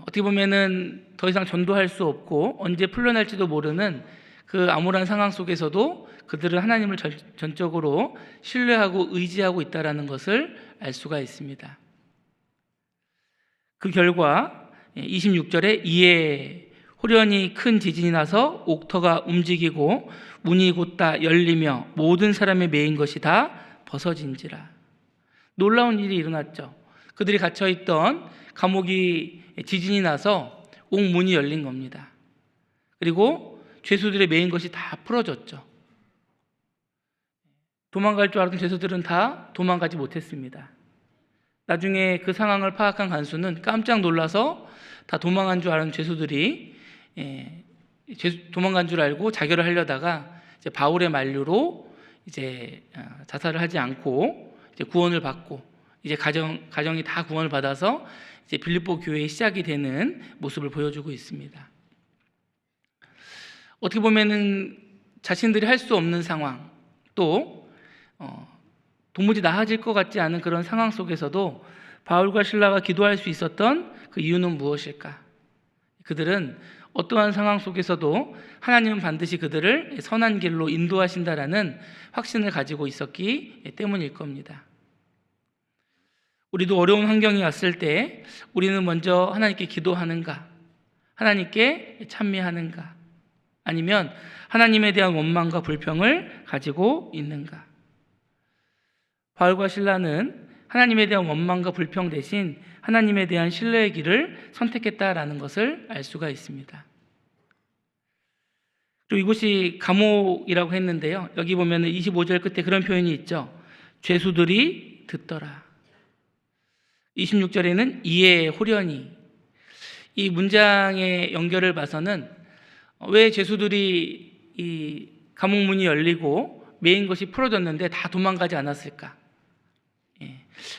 어떻게 보면은 더 이상 전도할 수 없고 언제 풀려날지도 모르는 그 암울한 상황 속에서도 그들은 하나님을 전적으로 신뢰하고 의지하고 있다는 것을 알 수가 있습니다. 그 결과 26절에 이에 호련히 큰 지진이 나서 옥터가 움직이고 문이 곧다 열리며 모든 사람의 매인 것이 다 벗어진지라. 놀라운 일이 일어났죠. 그들이 갇혀있던 감옥이 지진이 나서 옥문이 열린 겁니다. 그리고 죄수들의 매인 것이 다 풀어졌죠. 도망갈 줄 알았던 죄수들은 다 도망가지 못했습니다. 나중에 그 상황을 파악한 간수는 깜짝 놀라서 다 도망간 줄 아는 죄수들이 도망간 줄 알고 자결을 하려다가 이제 바울의 만류로 이제 자살을 하지 않고 이제 구원을 받고 이제 가정이 다 구원을 받아서 이제 빌립보 교회의 시작이 되는 모습을 보여주고 있습니다. 어떻게 보면은 자신들이 할 수 없는 상황, 또 도무지 나아질 것 같지 않은 그런 상황 속에서도 바울과 실라가 기도할 수 있었던 그 이유는 무엇일까? 그들은 어떠한 상황 속에서도 하나님은 반드시 그들을 선한 길로 인도하신다라는 확신을 가지고 있었기 때문일 겁니다. 우리도 어려운 환경이 왔을 때 우리는 먼저 하나님께 기도하는가? 하나님께 찬미하는가? 아니면 하나님에 대한 원망과 불평을 가지고 있는가? 바울과 실라는 하나님에 대한 원망과 불평 대신 하나님에 대한 신뢰의 길을 선택했다라는 것을 알 수가 있습니다. 그리고 이곳이 감옥이라고 했는데요. 여기 보면 25절 끝에 그런 표현이 있죠. 죄수들이 듣더라. 26절에는 이에 호련히. 이 문장의 연결을 봐서는 왜 죄수들이 이 감옥 문이 열리고 매인 것이 풀어졌는데 다 도망가지 않았을까?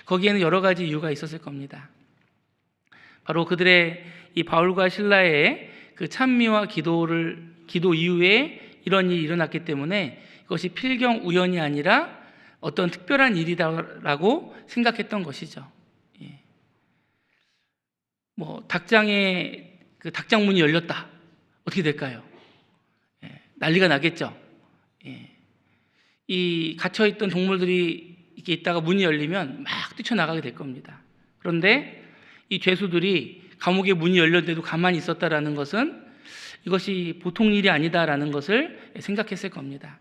거기에는 여러 가지 이유가 있었을 겁니다. 바로 그들의 이 바울과 실라의 그 찬미와 기도 이후에 이런 일이 일어났기 때문에 이것이 필경 우연이 아니라 어떤 특별한 일이다라고 생각했던 것이죠. 닭장에 그 닭장문이 열렸다. 어떻게 될까요? 난리가 나겠죠. 이 갇혀있던 동물들이 이렇게 있다가 문이 열리면 막 뛰쳐나가게 될 겁니다. 그런데 이 죄수들이 감옥에 문이 열렸는데도 가만히 있었다라는 것은 이것이 보통 일이 아니다라는 것을 생각했을 겁니다.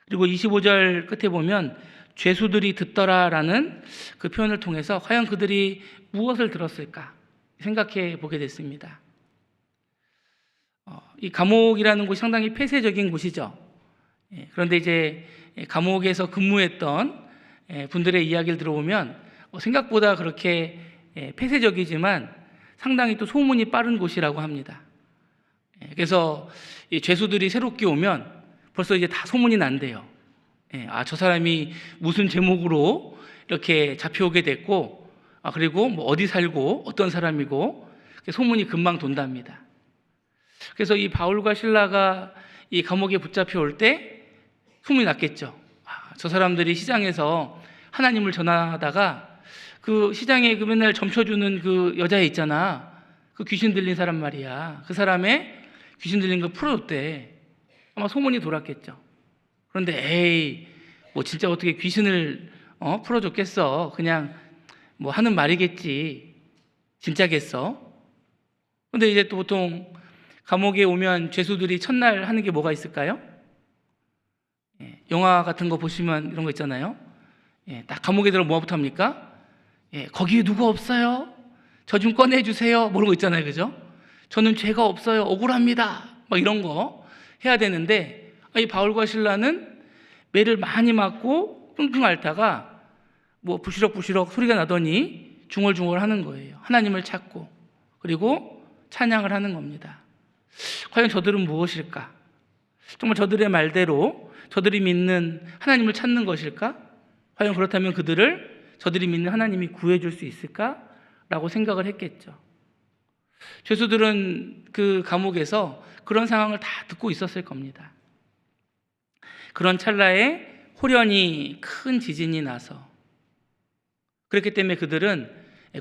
그리고 25절 끝에 보면 죄수들이 듣더라라는 그 표현을 통해서 과연 그들이 무엇을 들었을까 생각해 보게 됐습니다. 이 감옥이라는 곳이 상당히 폐쇄적인 곳이죠. 그런데 이제 감옥에서 근무했던 분들의 이야기를 들어보면 생각보다 그렇게 폐쇄적이지만 상당히 또 소문이 빠른 곳이라고 합니다. 그래서 이 죄수들이 새롭게 오면 벌써 이제 다 소문이 난대요. 저 사람이 무슨 제목으로 이렇게 잡혀오게 됐고, 그리고 뭐 어디 살고 어떤 사람이고 소문이 금방 돈답니다. 그래서 이 바울과 실라가 이 감옥에 붙잡혀 올 때 소문이 났겠죠. 저 사람들이 시장에서 하나님을 전하다가 그 시장에 그 맨날 점쳐주는 그 여자 있잖아. 그 귀신 들린 사람 말이야. 그 사람의 귀신 들린 거 풀어줬대. 아마 소문이 돌았겠죠. 그런데 에이, 뭐 진짜 어떻게 귀신을 풀어줬겠어. 그냥 뭐 하는 말이겠지. 진짜겠어. 근데 이제 또 보통 감옥에 오면 죄수들이 첫날 하는 게 뭐가 있을까요? 영화 같은 거 보시면 이런 거 있잖아요. 딱 감옥에 들어 뭐부터 합니까? 거기에 누구 없어요? 저 좀 꺼내주세요. 뭐 이런 거 있잖아요. 그죠? 저는 죄가 없어요. 억울합니다. 막 이런 거 해야 되는데 이 바울과 실라는 매를 많이 맞고 끙끙 앓다가 뭐 부시럭부시럭 소리가 나더니 중얼중얼 하는 거예요. 하나님을 찾고 그리고 찬양을 하는 겁니다. 과연 저들은 무엇일까? 정말 저들의 말대로 저들이 믿는 하나님을 찾는 것일까? 과연 그렇다면 저들이 믿는 하나님이 구해줄 수 있을까라고 생각을 했겠죠. 죄수들은 그 감옥에서 그런 상황을 다 듣고 있었을 겁니다. 그런 찰나에 호련히 큰 지진이 나서 그렇기 때문에 그들은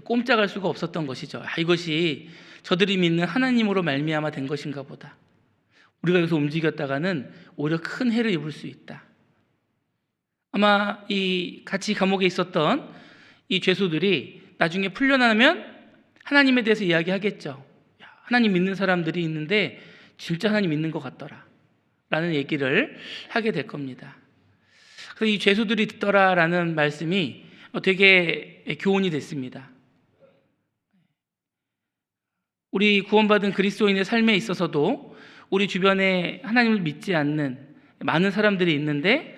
꼼짝할 수가 없었던 것이죠. 이것이 저들이 믿는 하나님으로 말미암아 된 것인가 보다. 우리가 여기서 움직였다가는 오히려 큰 해를 입을 수 있다. 아마 이 같이 감옥에 있었던 이 죄수들이 나중에 풀려나면 하나님에 대해서 이야기하겠죠. 하나님 믿는 사람들이 있는데 진짜 하나님 믿는 것 같더라 라는 얘기를 하게 될 겁니다. 그래서 이 죄수들이 듣더라라는 말씀이 되게 교훈이 됐습니다. 우리 구원받은 그리스도인의 삶에 있어서도 우리 주변에 하나님을 믿지 않는 많은 사람들이 있는데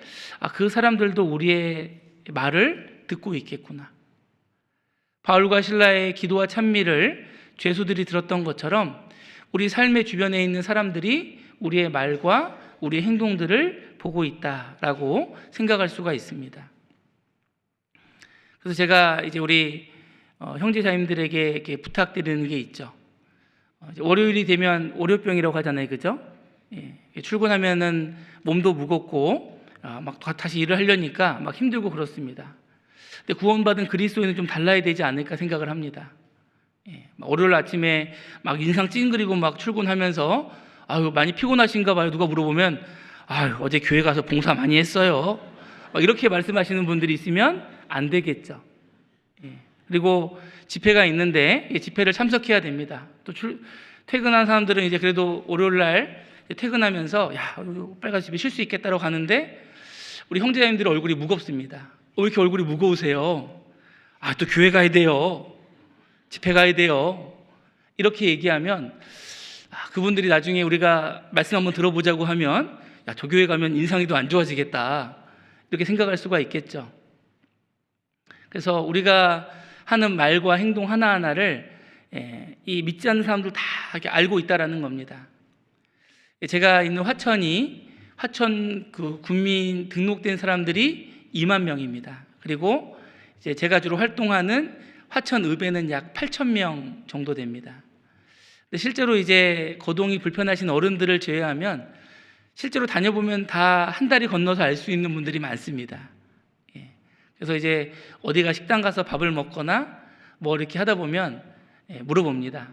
그 사람들도 우리의 말을 듣고 있겠구나. 바울과 실라의 기도와 찬미를 죄수들이 들었던 것처럼 우리 삶의 주변에 있는 사람들이 우리의 말과 우리의 행동들을 보고 있다라고 생각할 수가 있습니다. 그래서 제가 이제 우리 형제자님들에게 이렇게 부탁드리는 게 있죠. 월요일이 되면 월요병이라고 하잖아요, 그죠? 예, 출근하면은 몸도 무겁고 막 다시 일을 하려니까 막 힘들고 그렇습니다. 근데 구원받은 그리스도인은 좀 달라야 되지 않을까 생각을 합니다. 예, 월요일 아침에 막 인상 찡그리고 막 출근하면서 아유 많이 피곤하신가 봐요. 누가 물어보면 아유 어제 교회 가서 봉사 많이 했어요. 막 이렇게 말씀하시는 분들이 있으면 안 되겠죠. 예, 그리고 집회가 있는데 집회를 참석해야 됩니다. 또 퇴근한 사람들은 이제 그래도 월요일 날 퇴근하면서 야 빨리 가서 집에 쉴 수 있겠다라고 가는데 우리 형제자님들의 얼굴이 무겁습니다. 왜 이렇게 얼굴이 무거우세요? 또 교회 가야 돼요. 집회 가야 돼요. 이렇게 얘기하면 그분들이 나중에 우리가 말씀 한번 들어보자고 하면 야, 저 교회 가면 인상이 더 안 좋아지겠다. 이렇게 생각할 수가 있겠죠. 그래서 우리가 하는 말과 행동 하나하나를 이 믿지 않는 사람들 다 이렇게 알고 있다라는 겁니다. 제가 있는 화천 그 군민 등록된 사람들이 2만 명입니다. 그리고 이제 제가 주로 활동하는 화천읍에는 약 8,000명 정도 됩니다. 근데 실제로 이제 거동이 불편하신 어른들을 제외하면 실제로 다녀보면 다 한 다리 건너서 알 수 있는 분들이 많습니다. 그래서 이제 어디가 식당 가서 밥을 먹거나 뭐 이렇게 하다 보면 물어봅니다.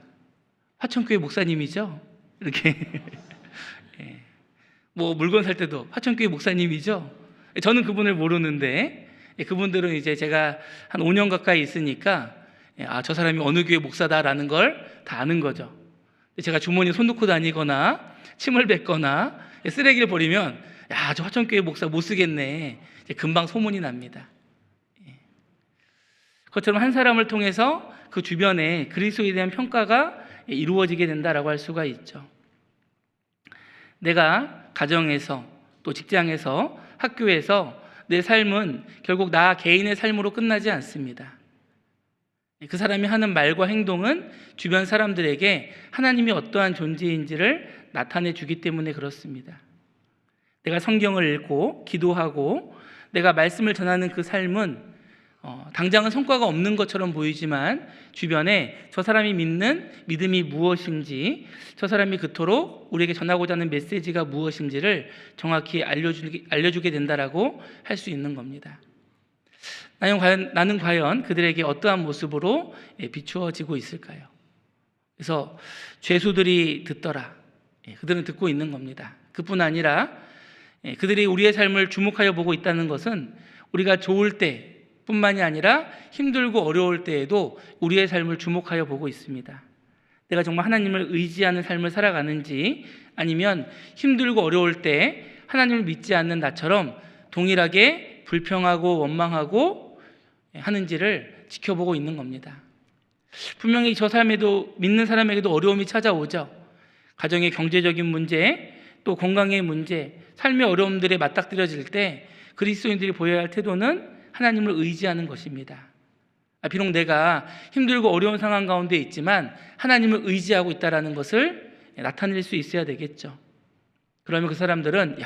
화천교회 목사님이죠? 이렇게 뭐 물건 살 때도 화천교회 목사님이죠? 저는 그분을 모르는데 그분들은 이제 제가 한 5년 가까이 있으니까 저 사람이 어느 교회 목사다라는 걸 다 아는 거죠. 제가 주머니에 손 넣고 다니거나 침을 뱉거나 쓰레기를 버리면 야, 저 화천교회 목사 못 쓰겠네. 이제 금방 소문이 납니다. 그것처럼 한 사람을 통해서 그 주변에 그리스도에 대한 평가가 이루어지게 된다라고 할 수가 있죠. 내가 가정에서 또 직장에서 학교에서 내 삶은 결국 나 개인의 삶으로 끝나지 않습니다. 그 사람이 하는 말과 행동은 주변 사람들에게 하나님이 어떠한 존재인지를 나타내 주기 때문에 그렇습니다. 내가 성경을 읽고 기도하고 내가 말씀을 전하는 그 삶은 당장은 성과가 없는 것처럼 보이지만 주변에 저 사람이 믿는 믿음이 무엇인지, 저 사람이 그토록 우리에게 전하고자 하는 메시지가 무엇인지를 정확히 알려주게 된다라고 할 수 있는 겁니다. 나는 과연 그들에게 어떠한 모습으로 비추어지고 있을까요? 그래서 죄수들이 듣더라. 그들은 듣고 있는 겁니다. 그뿐 아니라 그들이 우리의 삶을 주목하여 보고 있다는 것은 우리가 좋을 때 뿐만이 아니라 힘들고 어려울 때에도 우리의 삶을 주목하여 보고 있습니다. 내가 정말 하나님을 의지하는 삶을 살아가는지 아니면 힘들고 어려울 때 하나님을 믿지 않는 나처럼 동일하게 불평하고 원망하고 하는지를 지켜보고 있는 겁니다. 분명히 저 삶에도 믿는 사람에게도 어려움이 찾아오죠. 가정의 경제적인 문제, 또 건강의 문제, 삶의 어려움들에 맞닥뜨려질 때 그리스도인들이 보여야 할 태도는 하나님을 의지하는 것입니다. 비록 내가 힘들고 어려운 상황 가운데 있지만 하나님을 의지하고 있다는 것을 나타낼 수 있어야 되겠죠. 그러면 그 사람들은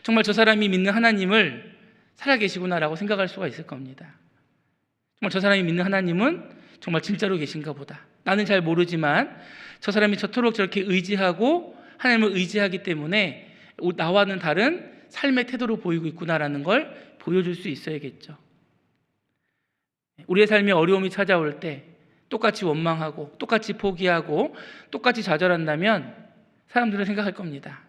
정말 저 사람이 믿는 하나님을 살아계시구나라고 생각할 수가 있을 겁니다. 정말 저 사람이 믿는 하나님은 정말 진짜로 계신가 보다. 나는 잘 모르지만 저 사람이 저토록 저렇게 의지하고 하나님을 의지하기 때문에 나와는 다른 삶의 태도로 보이고 있구나라는 걸 보여줄 수 있어야겠죠. 우리의 삶에 어려움이 찾아올 때 똑같이 원망하고 똑같이 포기하고 똑같이 좌절한다면 사람들은 생각할 겁니다.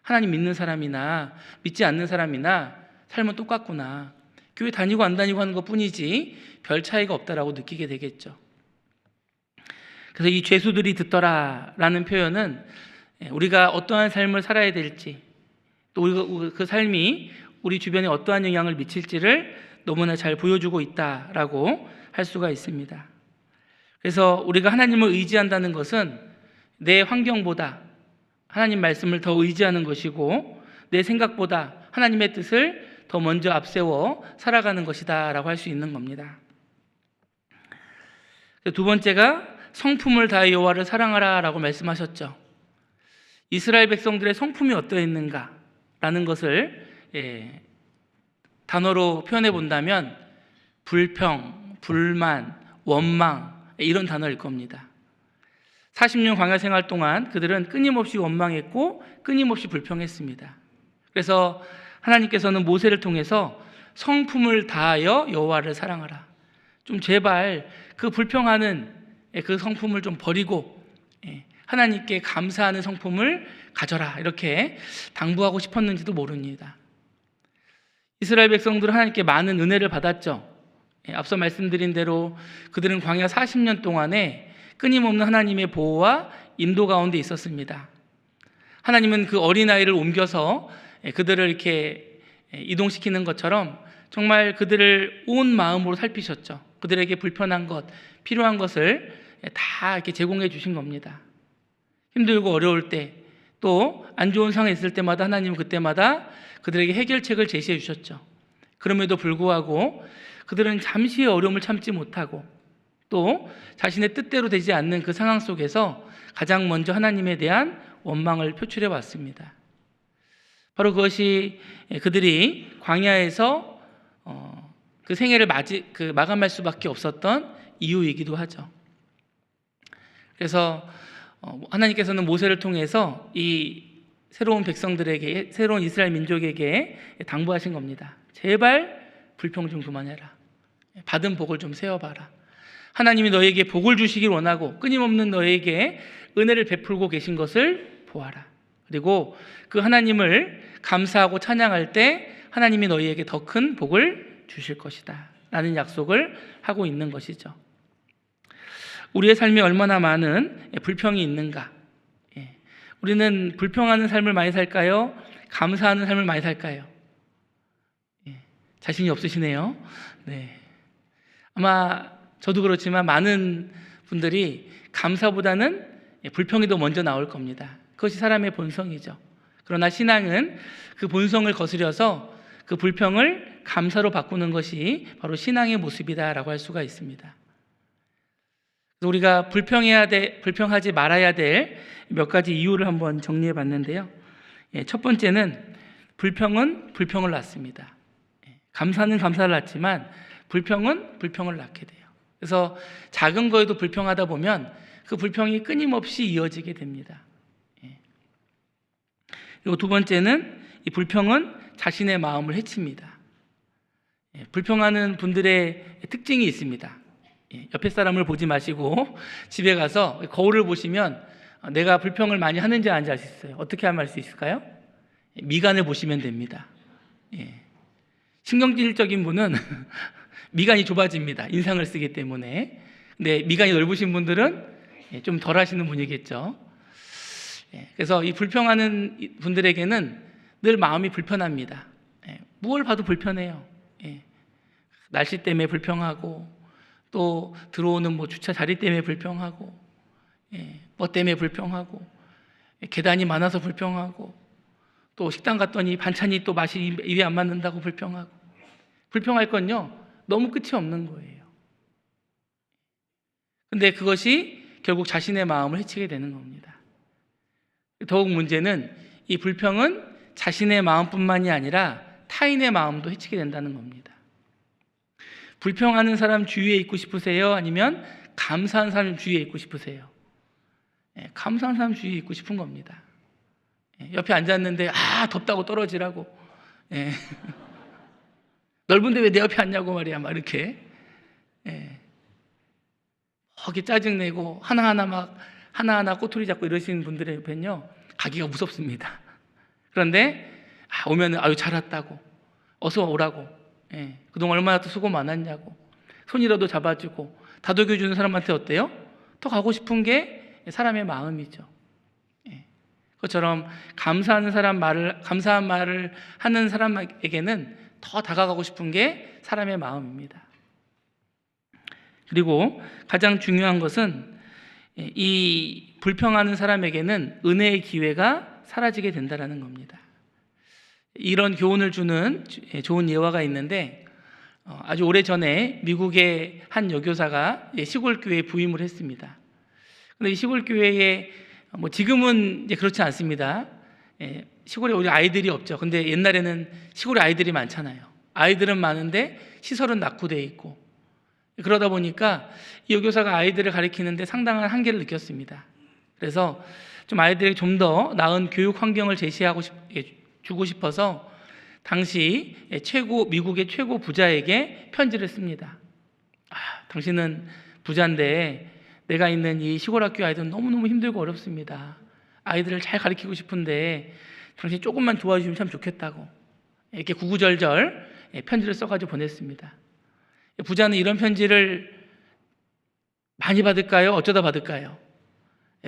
하나님 믿는 사람이나 믿지 않는 사람이나 삶은 똑같구나. 교회 다니고 안 다니고 하는 것뿐이지 별 차이가 없다라고 느끼게 되겠죠. 그래서 이 죄수들이 듣더라라는 표현은 우리가 어떠한 삶을 살아야 될지 또 그 삶이 우리 주변에 어떠한 영향을 미칠지를 너무나 잘 보여주고 있다라고 할 수가 있습니다. 그래서 우리가 하나님을 의지한다는 것은 내 환경보다 하나님 말씀을 더 의지하는 것이고 내 생각보다 하나님의 뜻을 더 먼저 앞세워 살아가는 것이다 라고 할 수 있는 겁니다. 두 번째가 성품을 다해 여호와를 사랑하라 라고 말씀하셨죠. 이스라엘 백성들의 성품이 어떠했는가 라는 것을 단어로 표현해 본다면 불평, 불만, 원망 이런 단어일 겁니다. 40년 광야 생활 동안 그들은 끊임없이 원망했고 끊임없이 불평했습니다. 그래서 하나님께서는 모세를 통해서 성품을 다하여 여호와를 사랑하라. 좀 제발 그 불평하는 그 성품을 좀 버리고 하나님께 감사하는 성품을 가져라 이렇게 당부하고 싶었는지도 모릅니다. 이스라엘 백성들은 하나님께 많은 은혜를 받았죠. 앞서 말씀드린 대로 그들은 광야 40년 동안에 끊임없는 하나님의 보호와 인도 가운데 있었습니다. 하나님은 그 어린아이를 옮겨서 그들을 이렇게 이동시키는 것처럼 정말 그들을 온 마음으로 살피셨죠. 그들에게 불편한 것, 필요한 것을 다 이렇게 제공해 주신 겁니다. 힘들고 어려울 때, 또 안 좋은 상황에 있을 때마다 하나님은 그때마다 그들에게 해결책을 제시해 주셨죠. 그럼에도 불구하고 그들은 잠시의 어려움을 참지 못하고 또 자신의 뜻대로 되지 않는 그 상황 속에서 가장 먼저 하나님에 대한 원망을 표출해 왔습니다. 바로 그것이 그들이 광야에서 그 생애를 마감할 수밖에 없었던 이유이기도 하죠. 그래서 하나님께서는 모세를 통해서 이 새로운 백성들에게, 새로운 이스라엘 민족에게 당부하신 겁니다. 제발 불평 좀 그만해라. 받은 복을 좀 세워봐라. 하나님이 너에게 복을 주시길 원하고 끊임없는 너에게 은혜를 베풀고 계신 것을 보아라. 그리고 그 하나님을 감사하고 찬양할 때 하나님이 너희에게 더 큰 복을 주실 것이다 라는 약속을 하고 있는 것이죠. 우리의 삶에 얼마나 많은 불평이 있는가? 우리는 불평하는 삶을 많이 살까요? 감사하는 삶을 많이 살까요? 자신이 없으시네요. 네. 아마 저도 그렇지만 많은 분들이 감사보다는 불평이 더 먼저 나올 겁니다. 그것이 사람의 본성이죠. 그러나 신앙은 그 본성을 거스려서 그 불평을 감사로 바꾸는 것이 바로 신앙의 모습이다라고 할 수가 있습니다. 우리가 불평하지 말아야 될 몇 가지 이유를 한번 정리해 봤는데요. 첫 번째는 불평은 불평을 낳습니다. 감사는 감사를 낳지만 불평은 불평을 낳게 돼요. 그래서 작은 거에도 불평하다 보면 그 불평이 끊임없이 이어지게 됩니다. 그리고 두 번째는 이 불평은 자신의 마음을 해칩니다. 불평하는 분들의 특징이 있습니다. 옆에 사람을 보지 마시고 집에 가서 거울을 보시면 내가 불평을 많이 하는지 아닌지 알 수 있어요. 어떻게 하면 알 수 있을까요? 미간을 보시면 됩니다. 신경질적인 분은 미간이 좁아집니다. 인상을 쓰기 때문에. 근데 미간이 넓으신 분들은 좀 덜 하시는 분이겠죠. 그래서 이 불평하는 분들에게는 늘 마음이 불편합니다. 무엇을 봐도 불편해요. 날씨 때문에 불평하고 또 들어오는 주차 자리 때문에 불평하고 뭐 때문에 불평하고 계단이 많아서 불평하고 또 식당 갔더니 반찬이 또 맛이 입에 안 맞는다고 불평하고 불평할 건요 너무 끝이 없는 거예요. 근데 그것이 결국 자신의 마음을 해치게 되는 겁니다. 더욱 문제는 이 불평은 자신의 마음뿐만이 아니라 타인의 마음도 해치게 된다는 겁니다. 불평하는 사람 주위에 있고 싶으세요? 아니면 감사한 사람 주위에 있고 싶으세요? 감사한 사람 주위에 있고 싶은 겁니다. 옆에 앉았는데 덥다고 떨어지라고 넓은데 왜 내 옆에 앉냐고 말이야 막 이렇게 거기 짜증내고 하나하나 꼬투리 잡고 이러시는 분들의 옆에는요 가기가 무섭습니다. 그런데 오면 아유 잘 왔다고 어서 오라고 그동안 얼마나 또 수고 많았냐고 손이라도 잡아주고 다독여주는 사람한테 어때요? 더 가고 싶은 게 사람의 마음이죠. 그것처럼 감사한 말을 하는 사람에게는 더 다가가고 싶은 게 사람의 마음입니다. 그리고 가장 중요한 것은 이 불평하는 사람에게는 은혜의 기회가 사라지게 된다라는 겁니다. 이런 교훈을 주는 좋은 예화가 있는데, 아주 오래전에 미국의 한 여교사가 시골 교회에 부임을 했습니다. 그런데 이 시골 교회에 지금은 이제 그렇지 않습니다. 시골에 우리 아이들이 없죠. 근데 옛날에는 시골에 아이들이 많잖아요. 아이들은 많은데 시설은 낙후되어 있고, 그러다 보니까 이 여교사가 아이들을 가르치는데 상당한 한계를 느꼈습니다. 그래서 좀 아이들에게 좀 더 나은 교육 환경을 주고 싶어서 당시 미국의 최고 부자에게 편지를 씁니다. 당신은 부자인데 내가 있는 이 시골 학교 아이들은 너무너무 힘들고 어렵습니다. 아이들을 잘 가르치고 싶은데 당신이 조금만 도와주시면 참 좋겠다고 이렇게 구구절절 편지를 써가지고 보냈습니다. 부자는 이런 편지를 많이 받을까요? 어쩌다 받을까요?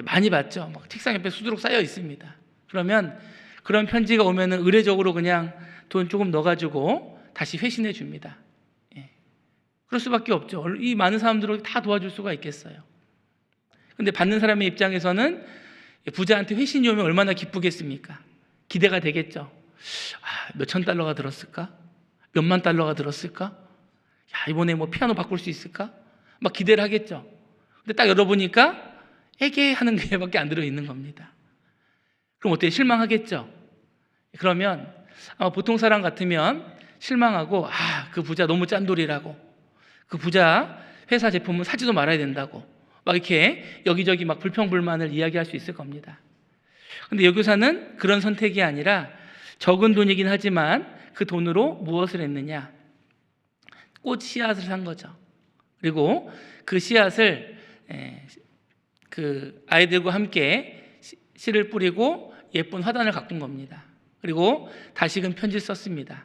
많이 받죠. 막 책상 옆에 수두룩 쌓여 있습니다. 그러면 그런 편지가 오면은 의례적으로 그냥 돈 조금 넣어가지고 다시 회신해 줍니다. 그럴 수밖에 없죠. 이 많은 사람들을 다 도와줄 수가 있겠어요. 근데 받는 사람의 입장에서는 부자한테 회신이 오면 얼마나 기쁘겠습니까? 기대가 되겠죠. 몇천 달러가 들었을까? 몇만 달러가 들었을까? 이번에 피아노 바꿀 수 있을까? 막 기대를 하겠죠. 근데 딱 열어보니까 에게 하는 게밖에 안 들어있는 겁니다. 그럼 어때요? 실망하겠죠. 그러면 아마 보통 사람 같으면 실망하고 그 부자 너무 짠돌이라고, 그 부자 회사 제품은 사지도 말아야 된다고 막 이렇게 여기저기 막 불평불만을 이야기할 수 있을 겁니다. 근데 여교사는 그런 선택이 아니라 적은 돈이긴 하지만 그 돈으로 무엇을 했느냐? 꽃 씨앗을 산 거죠. 그리고 그 씨앗을 그 아이들과 함께 씨를 뿌리고 예쁜 화단을 가꾼 겁니다. 그리고 다시금 편지를 썼습니다.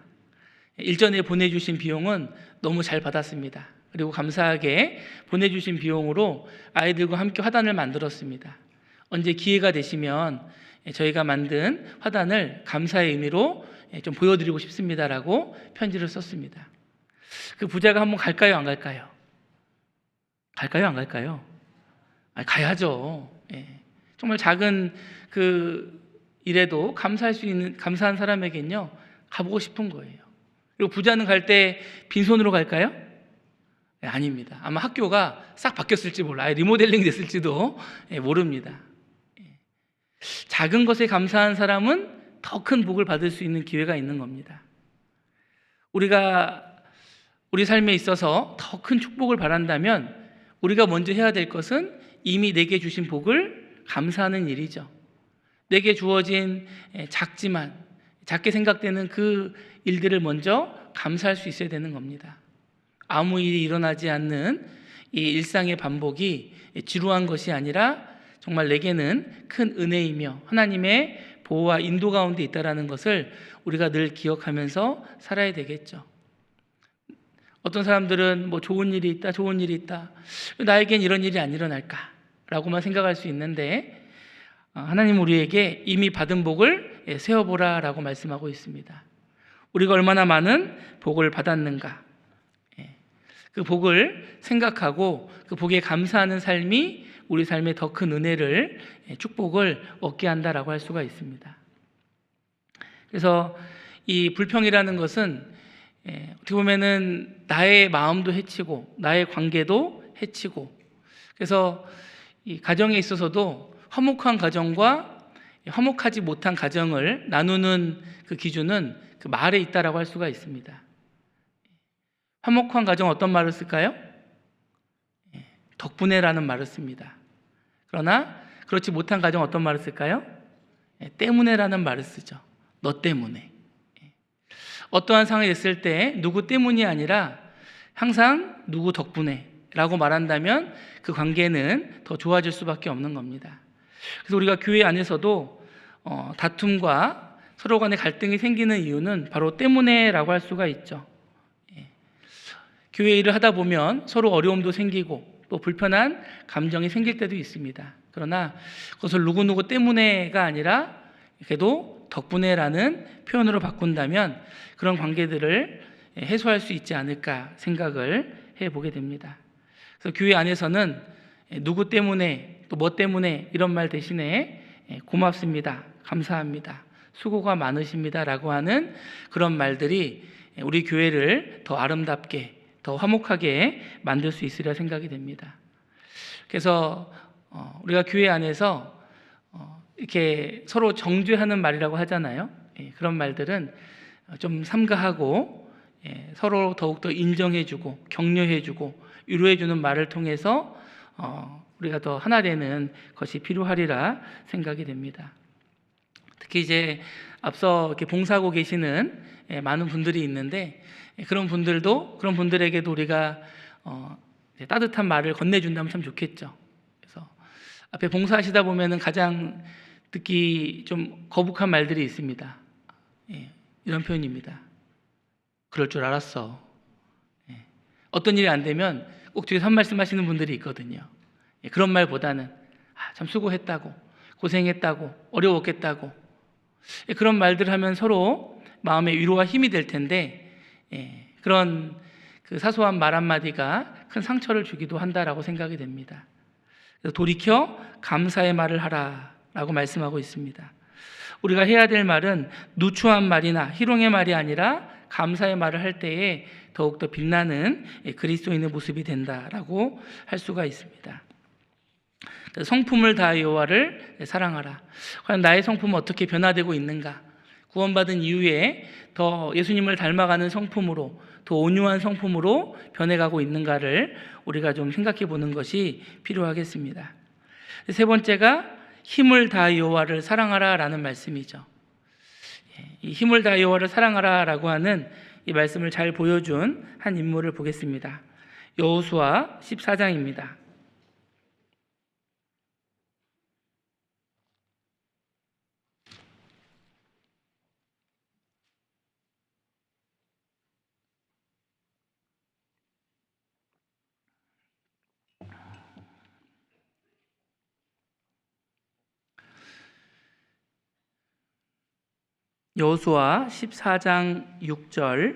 일전에 보내주신 비용은 너무 잘 받았습니다. 그리고 감사하게 보내주신 비용으로 아이들과 함께 화단을 만들었습니다. 언제 기회가 되시면 저희가 만든 화단을 감사의 의미로 좀 보여드리고 싶습니다라고 편지를 썼습니다. 그 부자가 한번 갈까요, 안 갈까요? 갈까요, 안 갈까요? 가야죠. 정말 작은 그 일에도 감사한 사람에겐요 가보고 싶은 거예요. 그리고 부자는 갈 때 빈손으로 갈까요? 아닙니다. 아마 학교가 싹 바뀌었을지 몰라요. 리모델링 됐을지도 모릅니다. 작은 것에 감사한 사람은 더 큰 복을 받을 수 있는 기회가 있는 겁니다. 우리가 우리 삶에 있어서 더 큰 축복을 바란다면 우리가 먼저 해야 될 것은 이미 내게 주신 복을 감사하는 일이죠. 내게 주어진 작지만 작게 생각되는 그 일들을 먼저 감사할 수 있어야 되는 겁니다. 아무 일이 일어나지 않는 이 일상의 반복이 지루한 것이 아니라 정말 내게는 큰 은혜이며 하나님의 보호와 인도 가운데 있다는 것을 우리가 늘 기억하면서 살아야 되겠죠. 어떤 사람들은 좋은 일이 있다. 나에겐 이런 일이 안 일어날까? 라고만 생각할 수 있는데 하나님 우리에게 이미 받은 복을 세어보라 라고 말씀하고 있습니다. 우리가 얼마나 많은 복을 받았는가? 그 복을 생각하고 그 복에 감사하는 삶이 우리 삶에 더 큰 은혜를, 축복을 얻게 한다라고 할 수가 있습니다. 그래서 이 불평이라는 것은 어떻게 보면은 나의 마음도 해치고 나의 관계도 해치고, 그래서 이 가정에 있어서도 화목한 가정과 화목하지 못한 가정을 나누는 그 기준은 그 말에 있다라고 할 수가 있습니다. 화목한 가정 어떤 말을 쓸까요? 덕분에라는 말을 씁니다. 그러나 그렇지 못한 가정 어떤 말을 쓸까요? 때문에라는 말을 쓰죠. 너 때문에. 어떠한 상황이 됐을 때 누구 때문이 아니라 항상 누구 덕분에 라고 말한다면 그 관계는 더 좋아질 수밖에 없는 겁니다. 그래서 우리가 교회 안에서도 다툼과 서로 간에 갈등이 생기는 이유는 바로 때문에 라고 할 수가 있죠. 교회 일을 하다 보면 서로 어려움도 생기고 또 불편한 감정이 생길 때도 있습니다. 그러나 그것을 누구누구 때문에가 아니라 그래도 덕분에라는 표현으로 바꾼다면 그런 관계들을 해소할 수 있지 않을까 생각을 해보게 됩니다. 그래서 교회 안에서는 누구 때문에 또 뭐 때문에 이런 말 대신에 고맙습니다, 감사합니다, 수고가 많으십니다라고 하는 그런 말들이 우리 교회를 더 아름답게, 더 화목하게 만들 수 있으리라 생각이 됩니다. 그래서 우리가 교회 안에서 이렇게 서로 정죄하는 말이라고 하잖아요. 그런 말들은 좀 삼가하고 서로 더욱더 인정해주고 격려해주고 위로해주는 말을 통해서 우리가 더 하나 되는 것이 필요하리라 생각이 됩니다. 특히 이제 앞서 이렇게 봉사하고 계시는 많은 분들이 있는데 그런 분들에게도 우리가 따뜻한 말을 건네준다면 참 좋겠죠. 그래서 앞에 봉사하시다 보면은 가장 듣기 좀 거북한 말들이 있습니다. 이런 표현입니다. 그럴 줄 알았어. 어떤 일이 안 되면 꼭 뒤에서 한 말씀 하시는 분들이 있거든요. 그런 말보다는 참 수고했다고, 고생했다고, 어려웠겠다고, 그런 말들 하면 서로 마음의 위로와 힘이 될 텐데 그런 그 사소한 말 한마디가 큰 상처를 주기도 한다라고 생각이 됩니다. 그래서 돌이켜 감사의 말을 하라라고 말씀하고 있습니다. 우리가 해야 될 말은 누추한 말이나 희롱의 말이 아니라 감사의 말을 할 때에 더욱더 빛나는 그리스도인의 모습이 된다라고 할 수가 있습니다. 성품을 다하여 여호와를 사랑하라. 과연 나의 성품은 어떻게 변화되고 있는가? 구원받은 이후에 더 예수님을 닮아가는 성품으로, 더 온유한 성품으로 변해가고 있는가를 우리가 좀 생각해 보는 것이 필요하겠습니다. 세 번째가 힘을 다하여 여호와를 사랑하라라는 말씀이죠. 이 힘을 다하여 여호와를 사랑하라라고 하는 이 말씀을 잘 보여준 한 인물을 보겠습니다. 여호수아 14장입니다. 여호수아 14장 6절.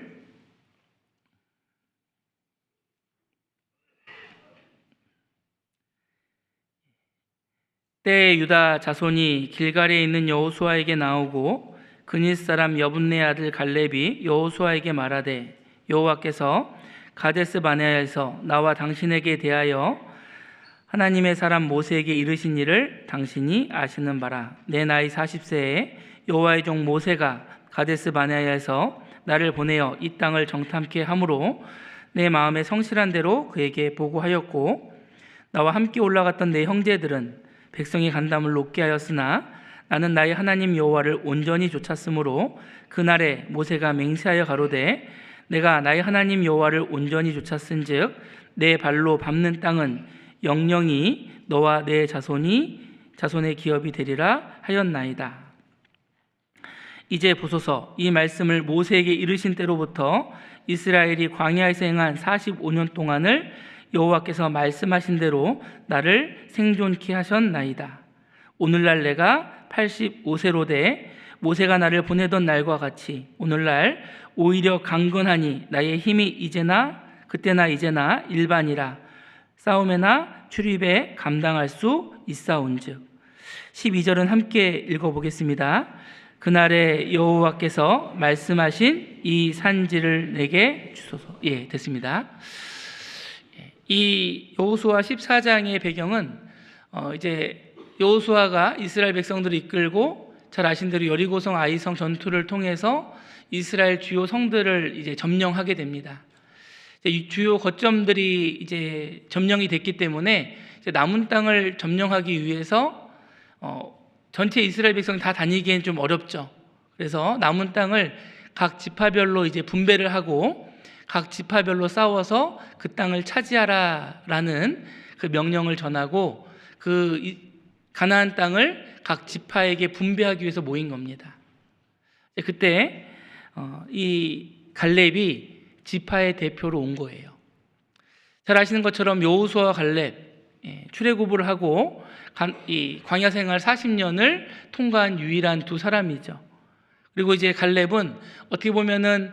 때에 유다 자손이 길갈에 있는 여호수아에게 나오고 그닛 사람 여분네 아들 갈렙이 여호수아에게 말하되 여호와께서 가데스 바네아에서 나와 당신에게 대하여 하나님의 사람 모세에게 이르신 일을 당신이 아시는 바라. 내 나이 40세에 여호와의 종 모세가 가데스 바네아에서 나를 보내어 이 땅을 정탐케 함으로 내 마음에 성실한 대로 그에게 보고하였고 나와 함께 올라갔던 내 형제들은 백성의 간담을 높게 하였으나 나는 나의 하나님 여호와를 온전히 좇았으므로 그날에 모세가 맹세하여 가로되 내가 나의 하나님 여호와를 온전히 좇았은즉 내 발로 밟는 땅은 영영이 너와 내 자손의 기업이 되리라 하였나이다. 이제 보소서, 이 말씀을 모세에게 이르신 때로부터 이스라엘이 광야에서 행한 45년 동안을 여호와께서 말씀하신 대로 나를 생존케 하셨나이다. 오늘날 내가 85세로 돼 모세가 나를 보내던 날과 같이 오늘날 오히려 강건하니 나의 힘이 그때나 이제나 일반이라 싸움에나 출입에 감당할 수 있사온즉. 12절은 함께 읽어보겠습니다. 그날에 여호와께서 말씀하신 이 산지를 내게 주소서. 됐습니다. 이 여호수아 14장의 배경은 이제 여호수아가 이스라엘 백성들을 이끌고 잘 아신 대로 여리고성 아이성 전투를 통해서 이스라엘 주요 성들을 이제 점령하게 됩니다. 이 주요 거점들이 이제 점령이 됐기 때문에 이제 남은 땅을 점령하기 위해서 전체 이스라엘 백성이 다 다니기엔 좀 어렵죠. 그래서 남은 땅을 각 지파별로 이제 분배를 하고 각 지파별로 싸워서 그 땅을 차지하라라는 그 명령을 전하고 그 가나안 땅을 각 지파에게 분배하기 위해서 모인 겁니다. 그때 이 갈렙이 지파의 대표로 온 거예요. 잘 아시는 것처럼 여호수아와 갈렙 출애굽을 하고 이 광야 생활 40년을 통과한 유일한 두 사람이죠. 그리고 이제 갈렙은 어떻게 보면은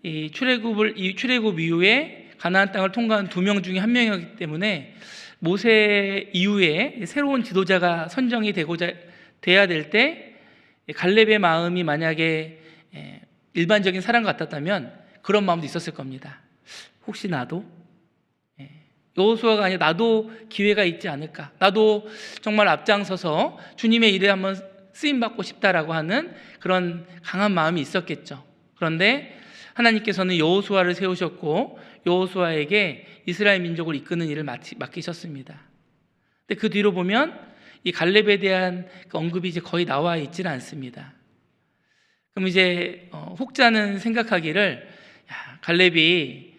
이 출애굽 이후에 가나안 땅을 통과한 두 명 중에 한 명이었기 때문에 모세 이후에 새로운 지도자가 선정이 돼야 될 때 갈렙의 마음이 만약에 일반적인 사람 같았다면 그런 마음도 있었을 겁니다. 혹시 나도 여호수아가 아니라 나도 기회가 있지 않을까, 나도 정말 앞장서서 주님의 일에 한번 쓰임받고 싶다라고 하는 그런 강한 마음이 있었겠죠. 그런데 하나님께서는 여호수아를 세우셨고 여호수아에게 이스라엘 민족을 이끄는 일을 맡기셨습니다. 근데 그 뒤로 보면 이 갈렙에 대한 언급이 이제 거의 나와 있지는 않습니다. 그럼 이제 혹자는 생각하기를 갈렙이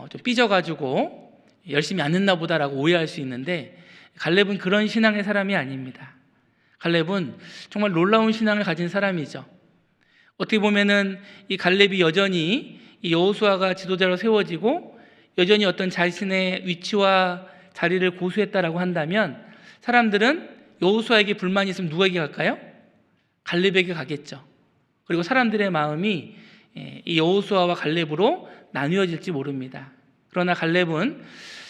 좀 삐져가지고 열심히 안 했나 보다라고 오해할 수 있는데, 갈렙은 그런 신앙의 사람이 아닙니다. 갈렙은 정말 놀라운 신앙을 가진 사람이죠. 어떻게 보면은 이 갈렙이 여전히 이 여호수아가 지도자로 세워지고 여전히 어떤 자신의 위치와 자리를 고수했다라고 한다면 사람들은 여호수아에게 불만이 있으면 누구에게 갈까요? 갈렙에게 가겠죠. 그리고 사람들의 마음이 이 여호수아와 갈렙으로 나뉘어질지 모릅니다. 그러나 갈렙은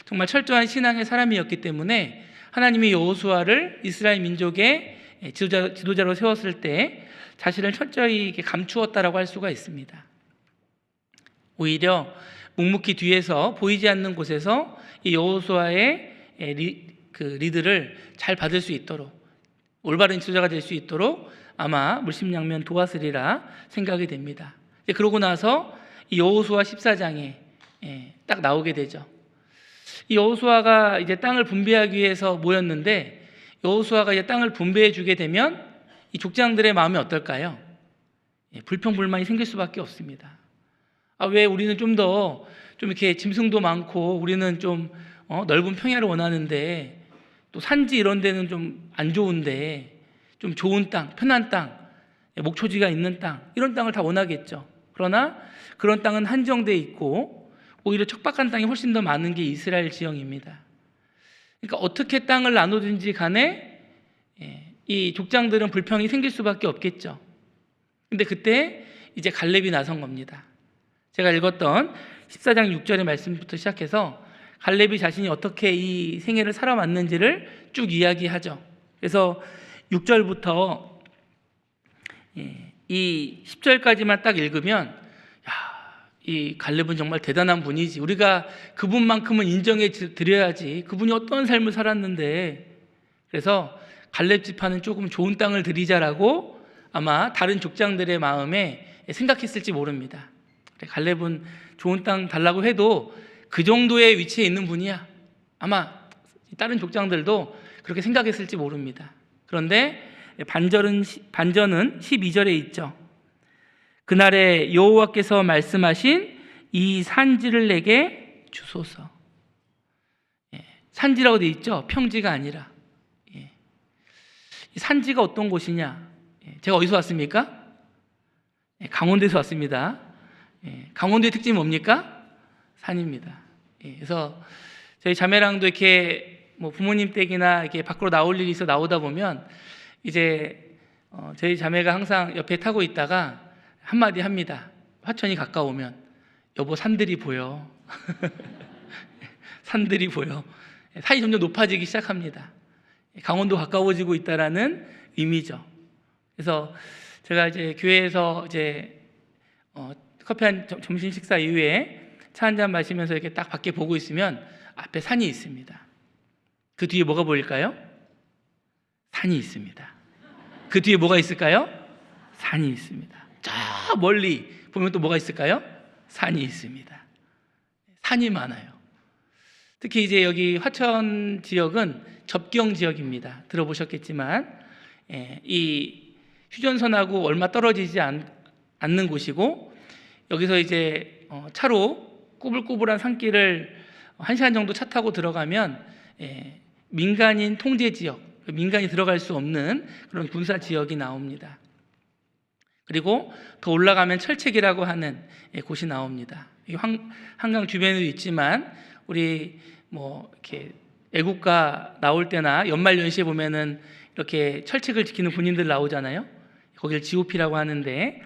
정말 철저한 신앙의 사람이었기 때문에 하나님이 여호수아를 이스라엘 민족의 지도자로 세웠을 때 자신을 철저히 감추었다라고 할 수가 있습니다. 오히려 묵묵히 뒤에서 보이지 않는 곳에서 이 여호수아의 리드를 잘 받을 수 있도록, 올바른 지도자가 될 수 있도록 아마 물심양면 도왔으리라 생각이 됩니다. 그러고 나서 이 여호수아 14장에 딱 나오게 되죠. 이 여호수아가 이제 땅을 분배하기 위해서 모였는데, 여호수아가 이제 땅을 분배해 주게 되면 이 족장들의 마음이 어떨까요? 불평불만이 생길 수밖에 없습니다. 왜 우리는 좀 이렇게 짐승도 많고 우리는 좀 넓은 평야를 원하는데, 또 산지 이런 데는 좀 안 좋은데 좀 좋은 땅, 편한 땅, 목초지가 있는 땅, 이런 땅을 다 원하겠죠. 그러나 그런 땅은 한정돼 있고 오히려 척박한 땅이 훨씬 더 많은 게 이스라엘 지형입니다. 그러니까 어떻게 땅을 나누든지 간에 이 족장들은 불평이 생길 수밖에 없겠죠. 근데 그때 이제 갈렙이 나선 겁니다. 제가 읽었던 14장 6절의 말씀부터 시작해서 갈렙이 자신이 어떻게 이 생애를 살아왔는지를 쭉 이야기하죠. 그래서 6절부터 이 10절까지만 딱 읽으면 이 갈렙은 정말 대단한 분이지, 우리가 그분만큼은 인정해 드려야지, 그분이 어떤 삶을 살았는데, 그래서 갈렙 지파는 조금 좋은 땅을 드리자라고 아마 다른 족장들의 마음에 생각했을지 모릅니다. 갈렙은 좋은 땅 달라고 해도 그 정도의 위치에 있는 분이야, 아마 다른 족장들도 그렇게 생각했을지 모릅니다. 그런데 반전은 12절에 있죠. 그날에 여호와께서 말씀하신 이 산지를 내게 주소서. 산지라고 되어 있죠. 평지가 아니라. 이 산지가 어떤 곳이냐? 제가 어디서 왔습니까? 강원도에서 왔습니다. 강원도의 특징이 뭡니까? 산입니다. 그래서 저희 자매랑도 이렇게 부모님 댁이나 이렇게 밖으로 나올 일이 있어 나오다 보면 이제 저희 자매가 항상 옆에 타고 있다가 한마디 합니다. 화천이 가까우면 여보 산들이 보여. 산들이 보여. 산이 점점 높아지기 시작합니다. 강원도 가까워지고 있다라는 의미죠. 그래서 제가 이제 교회에서 이제 커피 한 점심 식사 이후에 차 한 잔 마시면서 이렇게 딱 밖에 보고 있으면 앞에 산이 있습니다. 그 뒤에 뭐가 보일까요? 산이 있습니다. 그 뒤에 뭐가 있을까요? 산이 있습니다. 저 멀리 보면 또 뭐가 있을까요? 산이 있습니다. 산이 많아요. 특히 이제 여기 화천 지역은 접경 지역입니다. 들어보셨겠지만 이 휴전선하고 얼마 떨어지지 않는 곳이고, 여기서 이제 차로 꾸불꾸불한 산길을 1시간 정도 차 타고 들어가면 민간인 통제 지역, 민간이 들어갈 수 없는 그런 군사 지역이 나옵니다. 그리고 더 올라가면 철책이라고 하는 곳이 나옵니다. 한강 주변에도 있지만 우리 이렇게 애국가 나올 때나 연말 연시에 보면은 이렇게 철책을 지키는 군인들 나오잖아요. 거기를 GOP라고 하는데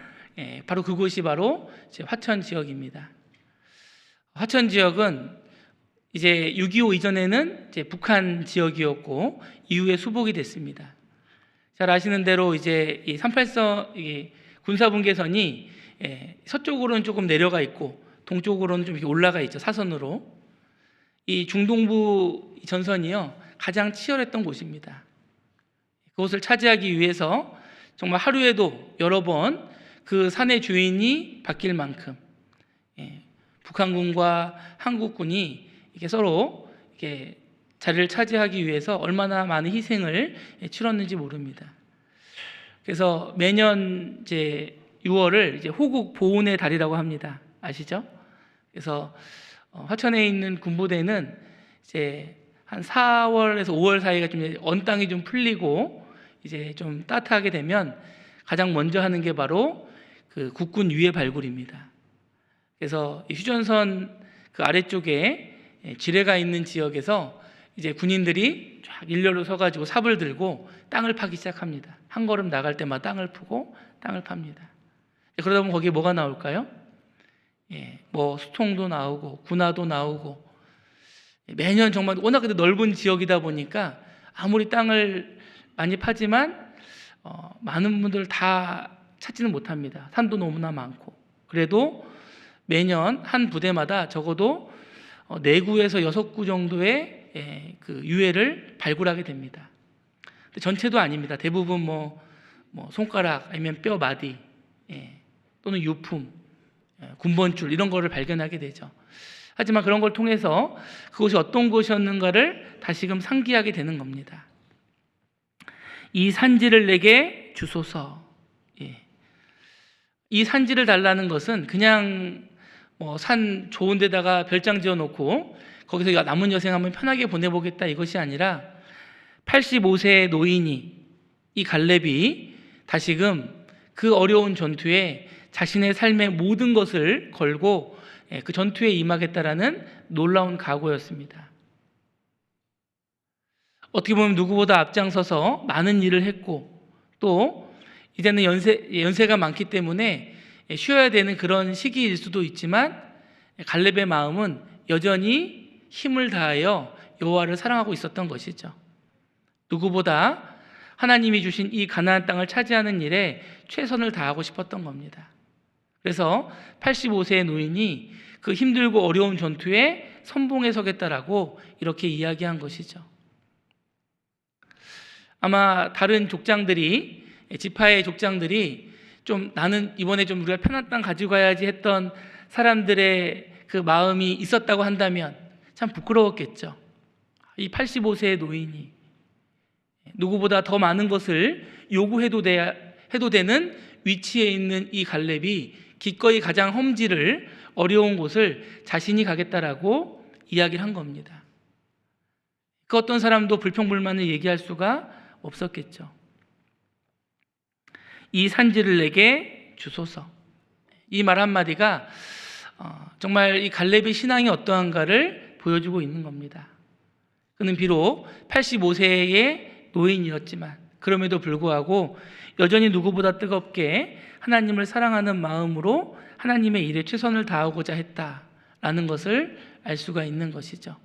바로 그곳이 바로 화천 지역입니다. 화천 지역은 이제 6.25 이전에는 이제 북한 지역이었고 이후에 수복이 됐습니다. 잘 아시는 대로 이제 이 38선 군사분계선이 서쪽으로는 조금 내려가 있고 동쪽으로는 좀 이렇게 올라가 있죠. 사선으로. 이 중동부 전선이요 가장 치열했던 곳입니다. 그곳을 차지하기 위해서 정말 하루에도 여러 번 그 산의 주인이 바뀔 만큼 북한군과 한국군이 이렇게 서로 이렇게 자리를 차지하기 위해서 얼마나 많은 희생을 치렀는지 모릅니다. 그래서 매년 이제 6월을 이제 호국 보훈의 달이라고 합니다. 아시죠? 그래서 화천에 있는 군부대는 이제 한 4월에서 5월 사이가 좀 언땅이 좀 풀리고 이제 좀 따뜻하게 되면 가장 먼저 하는 게 바로 그 국군 유해 발굴입니다. 그래서 휴전선 그 아래쪽에 지뢰가 있는 지역에서 이제 군인들이 쫙 일렬로 서가지고 삽을 들고 땅을 파기 시작합니다. 한 걸음 나갈 때마다 땅을 푸고 땅을 팝니다. 그러다 보면 거기에 뭐가 나올까요? 뭐 수통도 나오고 군화도 나오고 매년 정말 워낙 넓은 지역이다 보니까 아무리 땅을 많이 파지만 많은 분들 다 찾지는 못합니다. 산도 너무나 많고. 그래도 매년 한 부대마다 적어도 4구에서 6구 정도의 그 유해를 발굴하게 됩니다. 근데 전체도 아닙니다. 대부분 뭐 손가락 아니면 뼈 마디 또는 유품, 군번줄 이런 거를 발견하게 되죠. 하지만 그런 걸 통해서 그것이 어떤 곳이었는가를 다시금 상기하게 되는 겁니다. 이 산지를 내게 주소서. 이 산지를 달라는 것은 그냥 산 좋은 데다가 별장 지어놓고 거기서 남은 여생 한번 편하게 보내보겠다 이것이 아니라 85세의 노인이 이 갈렙이 다시금 그 어려운 전투에 자신의 삶의 모든 것을 걸고 그 전투에 임하겠다라는 놀라운 각오였습니다. 어떻게 보면 누구보다 앞장서서 많은 일을 했고 또 이제는 연세가 많기 때문에 쉬어야 되는 그런 시기일 수도 있지만 갈렙의 마음은 여전히 힘을 다하여 여호와를 사랑하고 있었던 것이죠. 누구보다 하나님이 주신 이 가나안 땅을 차지하는 일에 최선을 다하고 싶었던 겁니다. 그래서 85세의 노인이 그 힘들고 어려운 전투에 선봉에 서겠다라고 이렇게 이야기한 것이죠. 아마 다른 족장들이 지파의 족장들이 좀 나는 이번에 좀 우리가 편한 땅 가지고 가야지 했던 사람들의 그 마음이 있었다고 한다면 참 부끄러웠겠죠. 이 85세의 노인이 누구보다 더 많은 것을 요구해도 되는 위치에 있는 이 갈렙이 기꺼이 가장 험지를 어려운 곳을 자신이 가겠다라고 이야기를 한 겁니다. 그 어떤 사람도 불평불만을 얘기할 수가 없었겠죠. 이 산지를 내게 주소서. 이 말 한마디가 정말 이 갈렙의 신앙이 어떠한가를 보여주고 있는 겁니다. 그는 비록 85세의 노인이었지만 그럼에도 불구하고 여전히 누구보다 뜨겁게 하나님을 사랑하는 마음으로 하나님의 일에 최선을 다하고자 했다라는 것을 알 수가 있는 것이죠.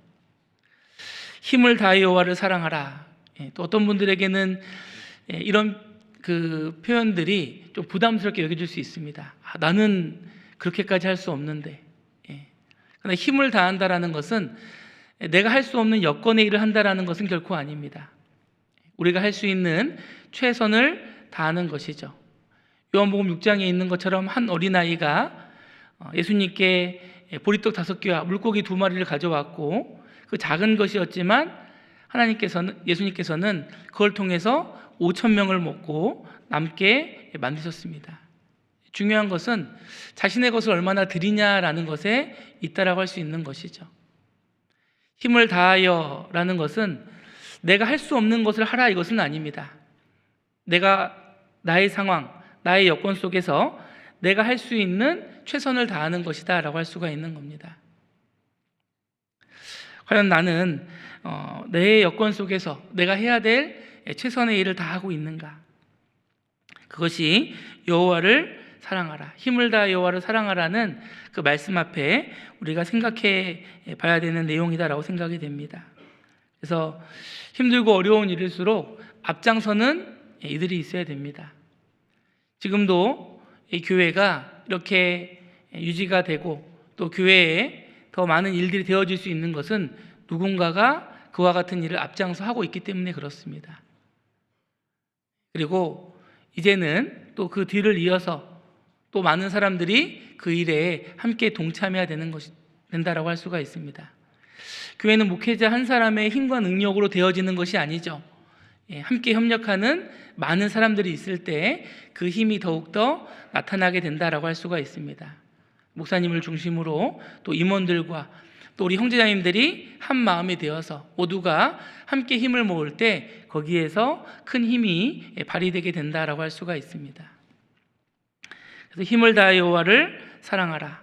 힘을 다해 여호와를 사랑하라. 또 어떤 분들에게는 이런 그 표현들이 좀 부담스럽게 여겨질 수 있습니다. 나는 그렇게까지 할 수 없는데. 그러나 힘을 다한다라는 것은 내가 할 수 없는 여건의 일을 한다라는 것은 결코 아닙니다. 우리가 할 수 있는 최선을 다하는 것이죠. 요한복음 6장에 있는 것처럼 한 어린아이가 예수님께 보리떡 5개와 물고기 2마리를 가져왔고 그 작은 것이었지만 예수님께서는 그걸 통해서 5,000명을 먹고 남게 만드셨습니다. 중요한 것은 자신의 것을 얼마나 드리냐라는 것에 있다라고 할 수 있는 것이죠. 힘을 다하여라는 것은 내가 할 수 없는 것을 하라 이것은 아닙니다. 내가 나의 상황, 나의 여건 속에서 내가 할 수 있는 최선을 다하는 것이다 라고 할 수가 있는 겁니다. 과연 나는 내 여건 속에서 내가 해야 될 최선의 일을 다하고 있는가? 그것이 여호와를 사랑하라. 힘을 다하여 여호와를 사랑하라는 그 말씀 앞에 우리가 생각해 봐야 되는 내용이다라고 생각이 됩니다. 그래서 힘들고 어려운 일일수록 앞장서는 이들이 있어야 됩니다. 지금도 이 교회가 이렇게 유지가 되고 또 교회에 더 많은 일들이 되어질 수 있는 것은 누군가가 그와 같은 일을 앞장서 하고 있기 때문에 그렇습니다. 그리고 이제는 또 그 뒤를 이어서 또 많은 사람들이 그 일에 함께 동참해야 된다라고 할 수가 있습니다. 교회는 목회자 한 사람의 힘과 능력으로 되어지는 것이 아니죠. 함께 협력하는 많은 사람들이 있을 때 그 힘이 더욱더 나타나게 된다라고 할 수가 있습니다. 목사님을 중심으로 또 임원들과 또 우리 형제자님들이 한 마음이 되어서 모두가 함께 힘을 모을 때 거기에서 큰 힘이 발휘되게 된다라고 할 수가 있습니다. 그래서 힘을 다하여 여호와를 사랑하라.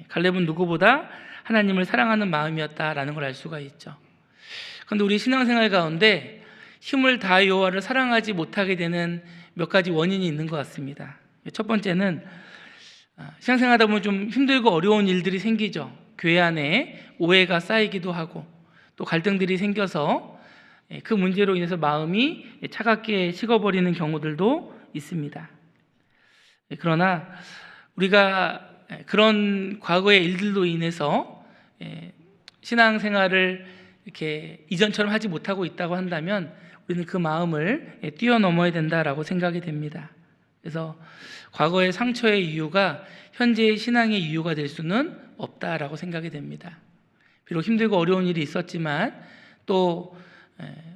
갈렙은 누구보다 하나님을 사랑하는 마음이었다라는 걸 알 수가 있죠. 그런데 우리 신앙생활 가운데 힘을 다하여 여호와를 사랑하지 못하게 되는 몇 가지 원인이 있는 것 같습니다. 첫 번째는 신앙생활하다 보면 좀 힘들고 어려운 일들이 생기죠. 교회 안에 오해가 쌓이기도 하고 또 갈등들이 생겨서 그 문제로 인해서 마음이 차갑게 식어버리는 경우들도 있습니다. 그러나 우리가 그런 과거의 일들로 인해서 신앙생활을 이렇게 이전처럼 하지 못하고 있다고 한다면 우리는 그 마음을 뛰어넘어야 된다라고 생각이 됩니다. 그래서 과거의 상처의 이유가 현재의 신앙의 이유가 될 수는 없다라고 생각이 됩니다. 비록 힘들고 어려운 일이 있었지만 또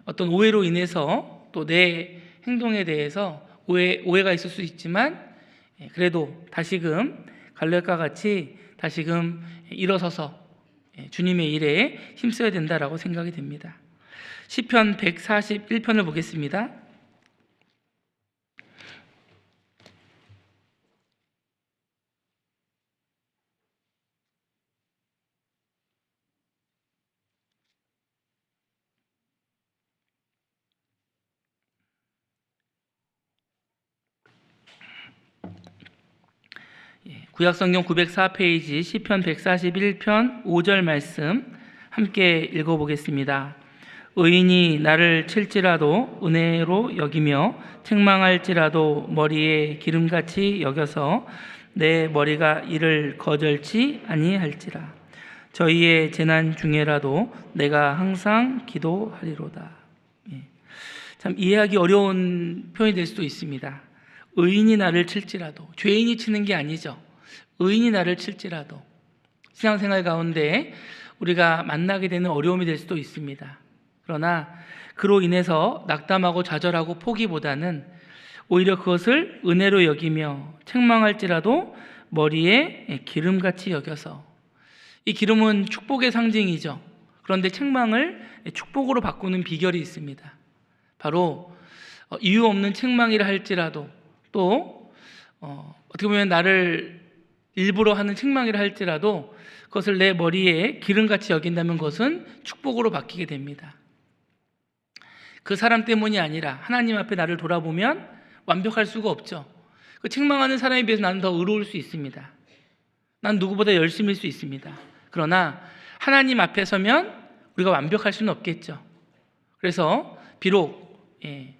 어떤 오해로 인해서 또 내 행동에 대해서 오해가 있을 수 있지만 그래도 다시금 갈렙과 같이 다시금 일어서서 주님의 일에 힘써야 된다라고 생각이 됩니다. 시편 141편을 보겠습니다. 구약성경 904페이지 시편 141편 5절 말씀 함께 읽어보겠습니다. 의인이 나를 칠지라도 은혜로 여기며 책망할지라도 머리에 기름같이 여겨서 내 머리가 이를 거절치 아니할지라. 저희의 재난 중에라도 내가 항상 기도하리로다. 참 이해하기 어려운 표현이 될 수도 있습니다. 의인이 나를 칠지라도, 죄인이 치는 게 아니죠. 의인이 나를 칠지라도. 신앙생활 가운데 우리가 만나게 되는 어려움이 될 수도 있습니다. 그러나 그로 인해서 낙담하고 좌절하고 포기보다는 오히려 그것을 은혜로 여기며 책망할지라도 머리에 기름같이 여겨서, 이 기름은 축복의 상징이죠. 그런데 책망을 축복으로 바꾸는 비결이 있습니다. 바로 이유 없는 책망이라 할지라도 또 어떻게 보면 나를 일부러 하는 책망이라 할지라도 그것을 내 머리에 기름같이 여긴다면 그것은 축복으로 바뀌게 됩니다. 그 사람 때문이 아니라 하나님 앞에 나를 돌아보면 완벽할 수가 없죠. 그 책망하는 사람에 비해서 나는 더 의로울 수 있습니다. 난 누구보다 열심일 수 있습니다. 그러나 하나님 앞에 서면 우리가 완벽할 수는 없겠죠. 그래서 비록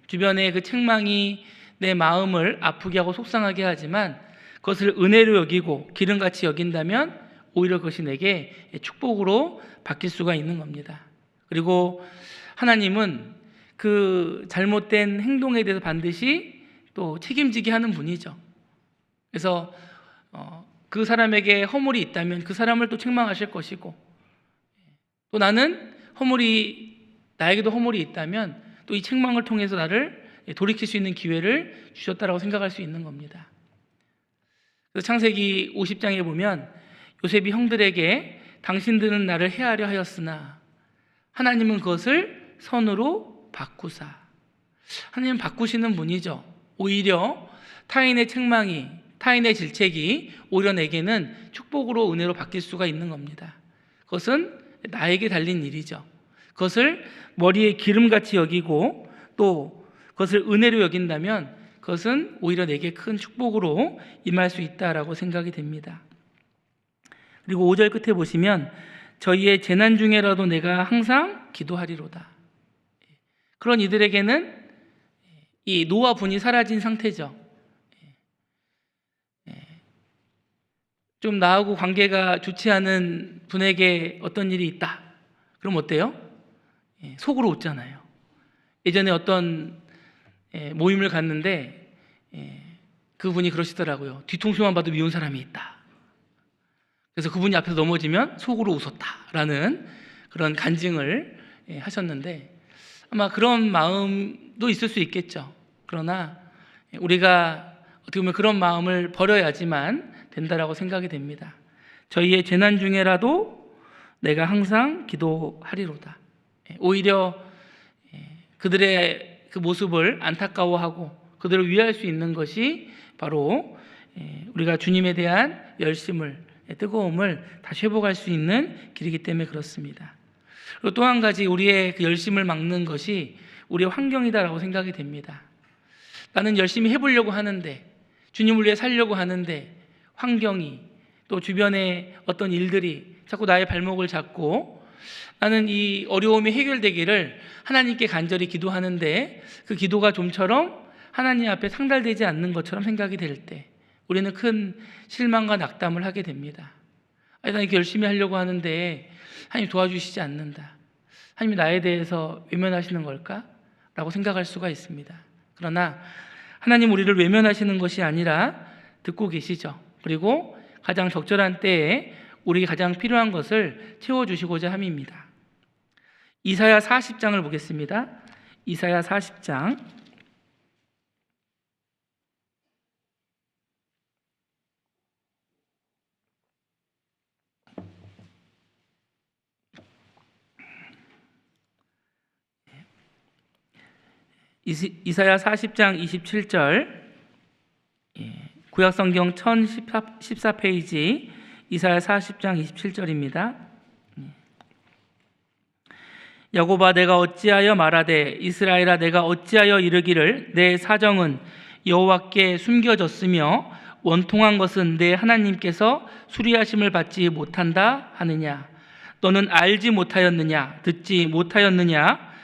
주변의 그 책망이 내 마음을 아프게 하고 속상하게 하지만 그것을 은혜로 여기고 기름같이 여긴다면 오히려 그것이 내게 축복으로 바뀔 수가 있는 겁니다. 그리고 하나님은 그 잘못된 행동에 대해서 반드시 또 책임지게 하는 분이죠. 그래서 그 사람에게 허물이 있다면 그 사람을 또 책망하실 것이고, 또 나는 나에게도 허물이 있다면 또 이 책망을 통해서 나를 돌이킬 수 있는 기회를 주셨다라고 생각할 수 있는 겁니다. 그래서 창세기 50장에 보면 요셉이 형들에게 당신들은 나를 해하려 하였으나 하나님은 그것을 선으로 바꾸사. 하나님은 바꾸시는 분이죠. 오히려 타인의 책망이, 타인의 질책이 오히려 내게는 축복으로 은혜로 바뀔 수가 있는 겁니다. 그것은 나에게 달린 일이죠. 그것을 머리에 기름같이 여기고 또 그것을 은혜로 여긴다면 그것은 오히려 내게 큰 축복으로 임할 수 있다라고 생각이 됩니다. 그리고 5절 끝에 보시면 저희의 재난 중에라도 내가 항상 기도하리로다. 그런 이들에게는 이 노와 분이 사라진 상태죠. 좀 나하고 관계가 좋지 않은 분에게 어떤 일이 있다. 그럼 어때요? 속으로 웃잖아요. 예전에 어떤 모임을 갔는데 그분이 그러시더라고요. 뒤통수만 봐도 미운 사람이 있다. 그래서 그분이 앞에서 넘어지면 속으로 웃었다라는 그런 간증을 하셨는데 아마 그런 마음도 있을 수 있겠죠. 그러나 우리가 어떻게 보면 그런 마음을 버려야지만 된다라고 생각이 됩니다. 저희의 재난 중에라도 내가 항상 기도하리로다. 오히려 그들의 그 모습을 안타까워하고 그들을 위할 수 있는 것이 바로 우리가 주님에 대한 열심을, 뜨거움을 다시 회복할 수 있는 길이기 때문에 그렇습니다. 그리고 또 한 가지 우리의 그 열심을 막는 것이 우리의 환경이다라고 생각이 됩니다. 나는 열심히 해보려고 하는데, 주님을 위해 살려고 하는데 환경이 또 주변의 어떤 일들이 자꾸 나의 발목을 잡고 나는 이 어려움이 해결되기를 하나님께 간절히 기도하는데 그 기도가 좀처럼 하나님 앞에 상달되지 않는 것처럼 생각이 될 때 우리는 큰 실망과 낙담을 하게 됩니다. 아니, 나 이렇게 열심히 하려고 하는데 하나님 도와주시지 않는다. 하나님이 나에 대해서 외면하시는 걸까? 라고 생각할 수가 있습니다. 그러나 하나님 우리를 외면하시는 것이 아니라 듣고 계시죠. 그리고 가장 적절한 때에 우리에게 가장 필요한 것을 채워주시고자 함입니다. 이사야 40장을 보겠습니다. 이사야 40장 27절 구약성경 1014페이지 이사야 40장 27절입니다. 야곱아 내가 어찌하여 말하되 이스라엘아 내가 어찌하여 이르기를 내 사정은 여호와께 숨겨졌으며 원통한 것은 내 하나님께서 수리하심을 받지 못한다 하느냐. 너는 알지 못하였느냐 듣지 못하였느냐.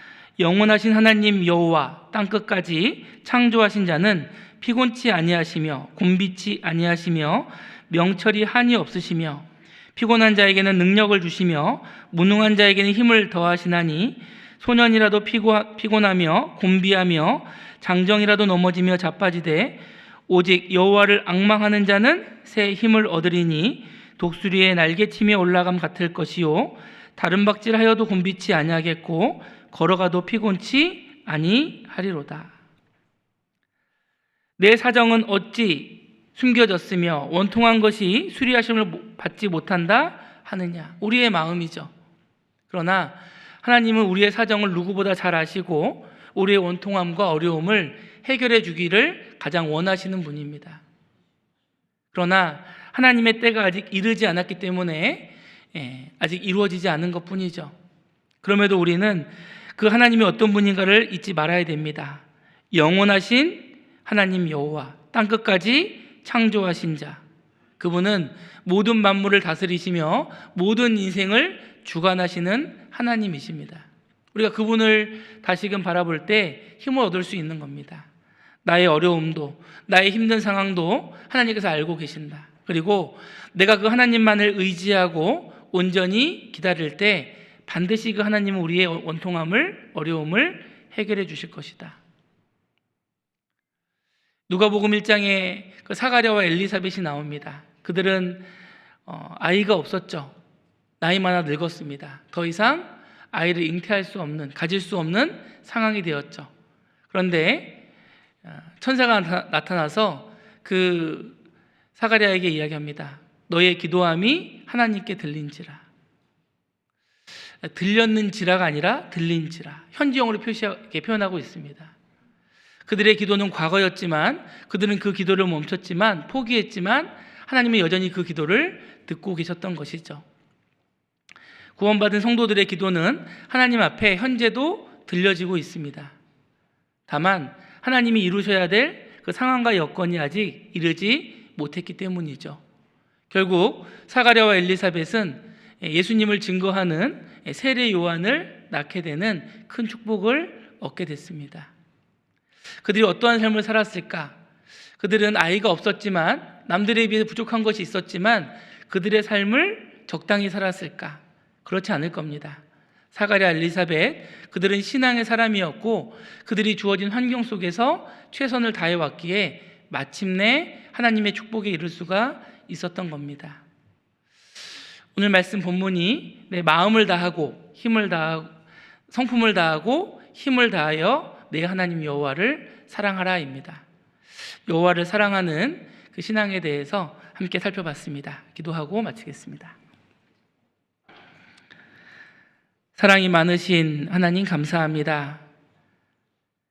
영원하신 하나님 여호와 땅끝까지 창조하신 자는 피곤치 아니하시며 곤비치 아니하시며 명철이 한이 없으시며 피곤한 자에게는 능력을 주시며 무능한 자에게는 힘을 더하시나니 소년이라도 피곤하며 곤비하며 장정이라도 넘어지며 자빠지되 오직 여호와를 앙망하는 자는 새 힘을 얻으리니 독수리의 날개침에 올라감 같을 것이요 다른 박질하여도 곤비치 아니하겠고 걸어가도 피곤치 아니하리로다. 내 사정은 어찌 숨겨졌으며 원통한 것이 수리하심을 받지 못한다 하느냐. 우리의 마음이죠. 그러나 하나님은 우리의 사정을 누구보다 잘 아시고 우리의 원통함과 어려움을 해결해 주기를 가장 원하시는 분입니다. 그러나 하나님의 때가 아직 이르지 않았기 때문에 아직 이루어지지 않은 것뿐이죠. 그럼에도 우리는 그 하나님이 어떤 분인가를 잊지 말아야 됩니다. 영원하신 하나님 여호와 땅끝까지 창조하신 자, 그분은 모든 만물을 다스리시며 모든 인생을 주관하시는 하나님이십니다. 우리가 그분을 다시금 바라볼 때 힘을 얻을 수 있는 겁니다. 나의 어려움도 나의 힘든 상황도 하나님께서 알고 계신다. 그리고 내가 그 하나님만을 의지하고 온전히 기다릴 때 반드시 그 하나님은 우리의 원통함을, 어려움을 해결해 주실 것이다. 누가복음 1장에 그 사가랴와 엘리사벳이 나옵니다. 그들은 아이가 없었죠. 나이 많아 늙었습니다. 더 이상 아이를 잉태할 수 없는, 가질 수 없는 상황이 되었죠. 그런데 천사가 나타나서 그 사가랴에게 이야기합니다. 너의 기도함이 하나님께 들린지라. 들렸는지라가 아니라 들린지라. 현지형으로 표현하고 있습니다. 그들의 기도는 과거였지만 그들은 그 기도를 멈췄지만 포기했지만 하나님은 여전히 그 기도를 듣고 계셨던 것이죠. 구원받은 성도들의 기도는 하나님 앞에 현재도 들려지고 있습니다. 다만 하나님이 이루셔야 될 그 상황과 여건이 아직 이르지 못했기 때문이죠. 결국 사가랴와 엘리사벳은 예수님을 증거하는 세례 요한을 낳게 되는 큰 축복을 얻게 됐습니다. 그들이 어떠한 삶을 살았을까? 그들은 아이가 없었지만, 남들에 비해 부족한 것이 있었지만 그들의 삶을 적당히 살았을까? 그렇지 않을 겁니다. 사가랴, 엘리사벳, 그들은 신앙의 사람이었고 그들이 주어진 환경 속에서 최선을 다해왔기에 마침내 하나님의 축복에 이를 수가 있었던 겁니다. 오늘 말씀 본문이 내 마음을 다하고 힘을 다하고 성품을 다하고 힘을 다하여 내 하나님 여호와를 사랑하라입니다. 여호와를 사랑하는 그 신앙에 대해서 함께 살펴봤습니다. 기도하고 마치겠습니다. 사랑이 많으신 하나님 감사합니다.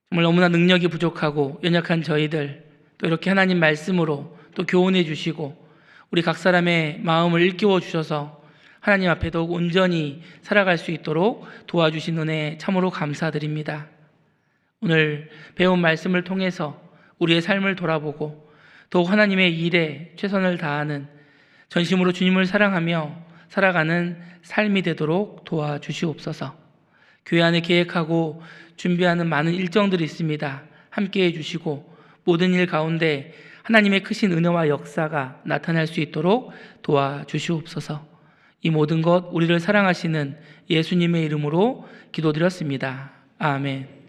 정말 너무나 능력이 부족하고 연약한 저희들, 또 이렇게 하나님 말씀으로 또 교훈해 주시고 우리 각 사람의 마음을 일깨워 주셔서 하나님 앞에 더욱 온전히 살아갈 수 있도록 도와주신 은혜 참으로 감사드립니다. 오늘 배운 말씀을 통해서 우리의 삶을 돌아보고 더욱 하나님의 일에 최선을 다하는 전심으로 주님을 사랑하며 살아가는 삶이 되도록 도와주시옵소서. 교회 안에 계획하고 준비하는 많은 일정들이 있습니다. 함께해 주시고 모든 일 가운데 하나님의 크신 은혜와 역사가 나타날 수 있도록 도와주시옵소서. 이 모든 것 우리를 사랑하시는 예수님의 이름으로 기도드렸습니다. 아멘.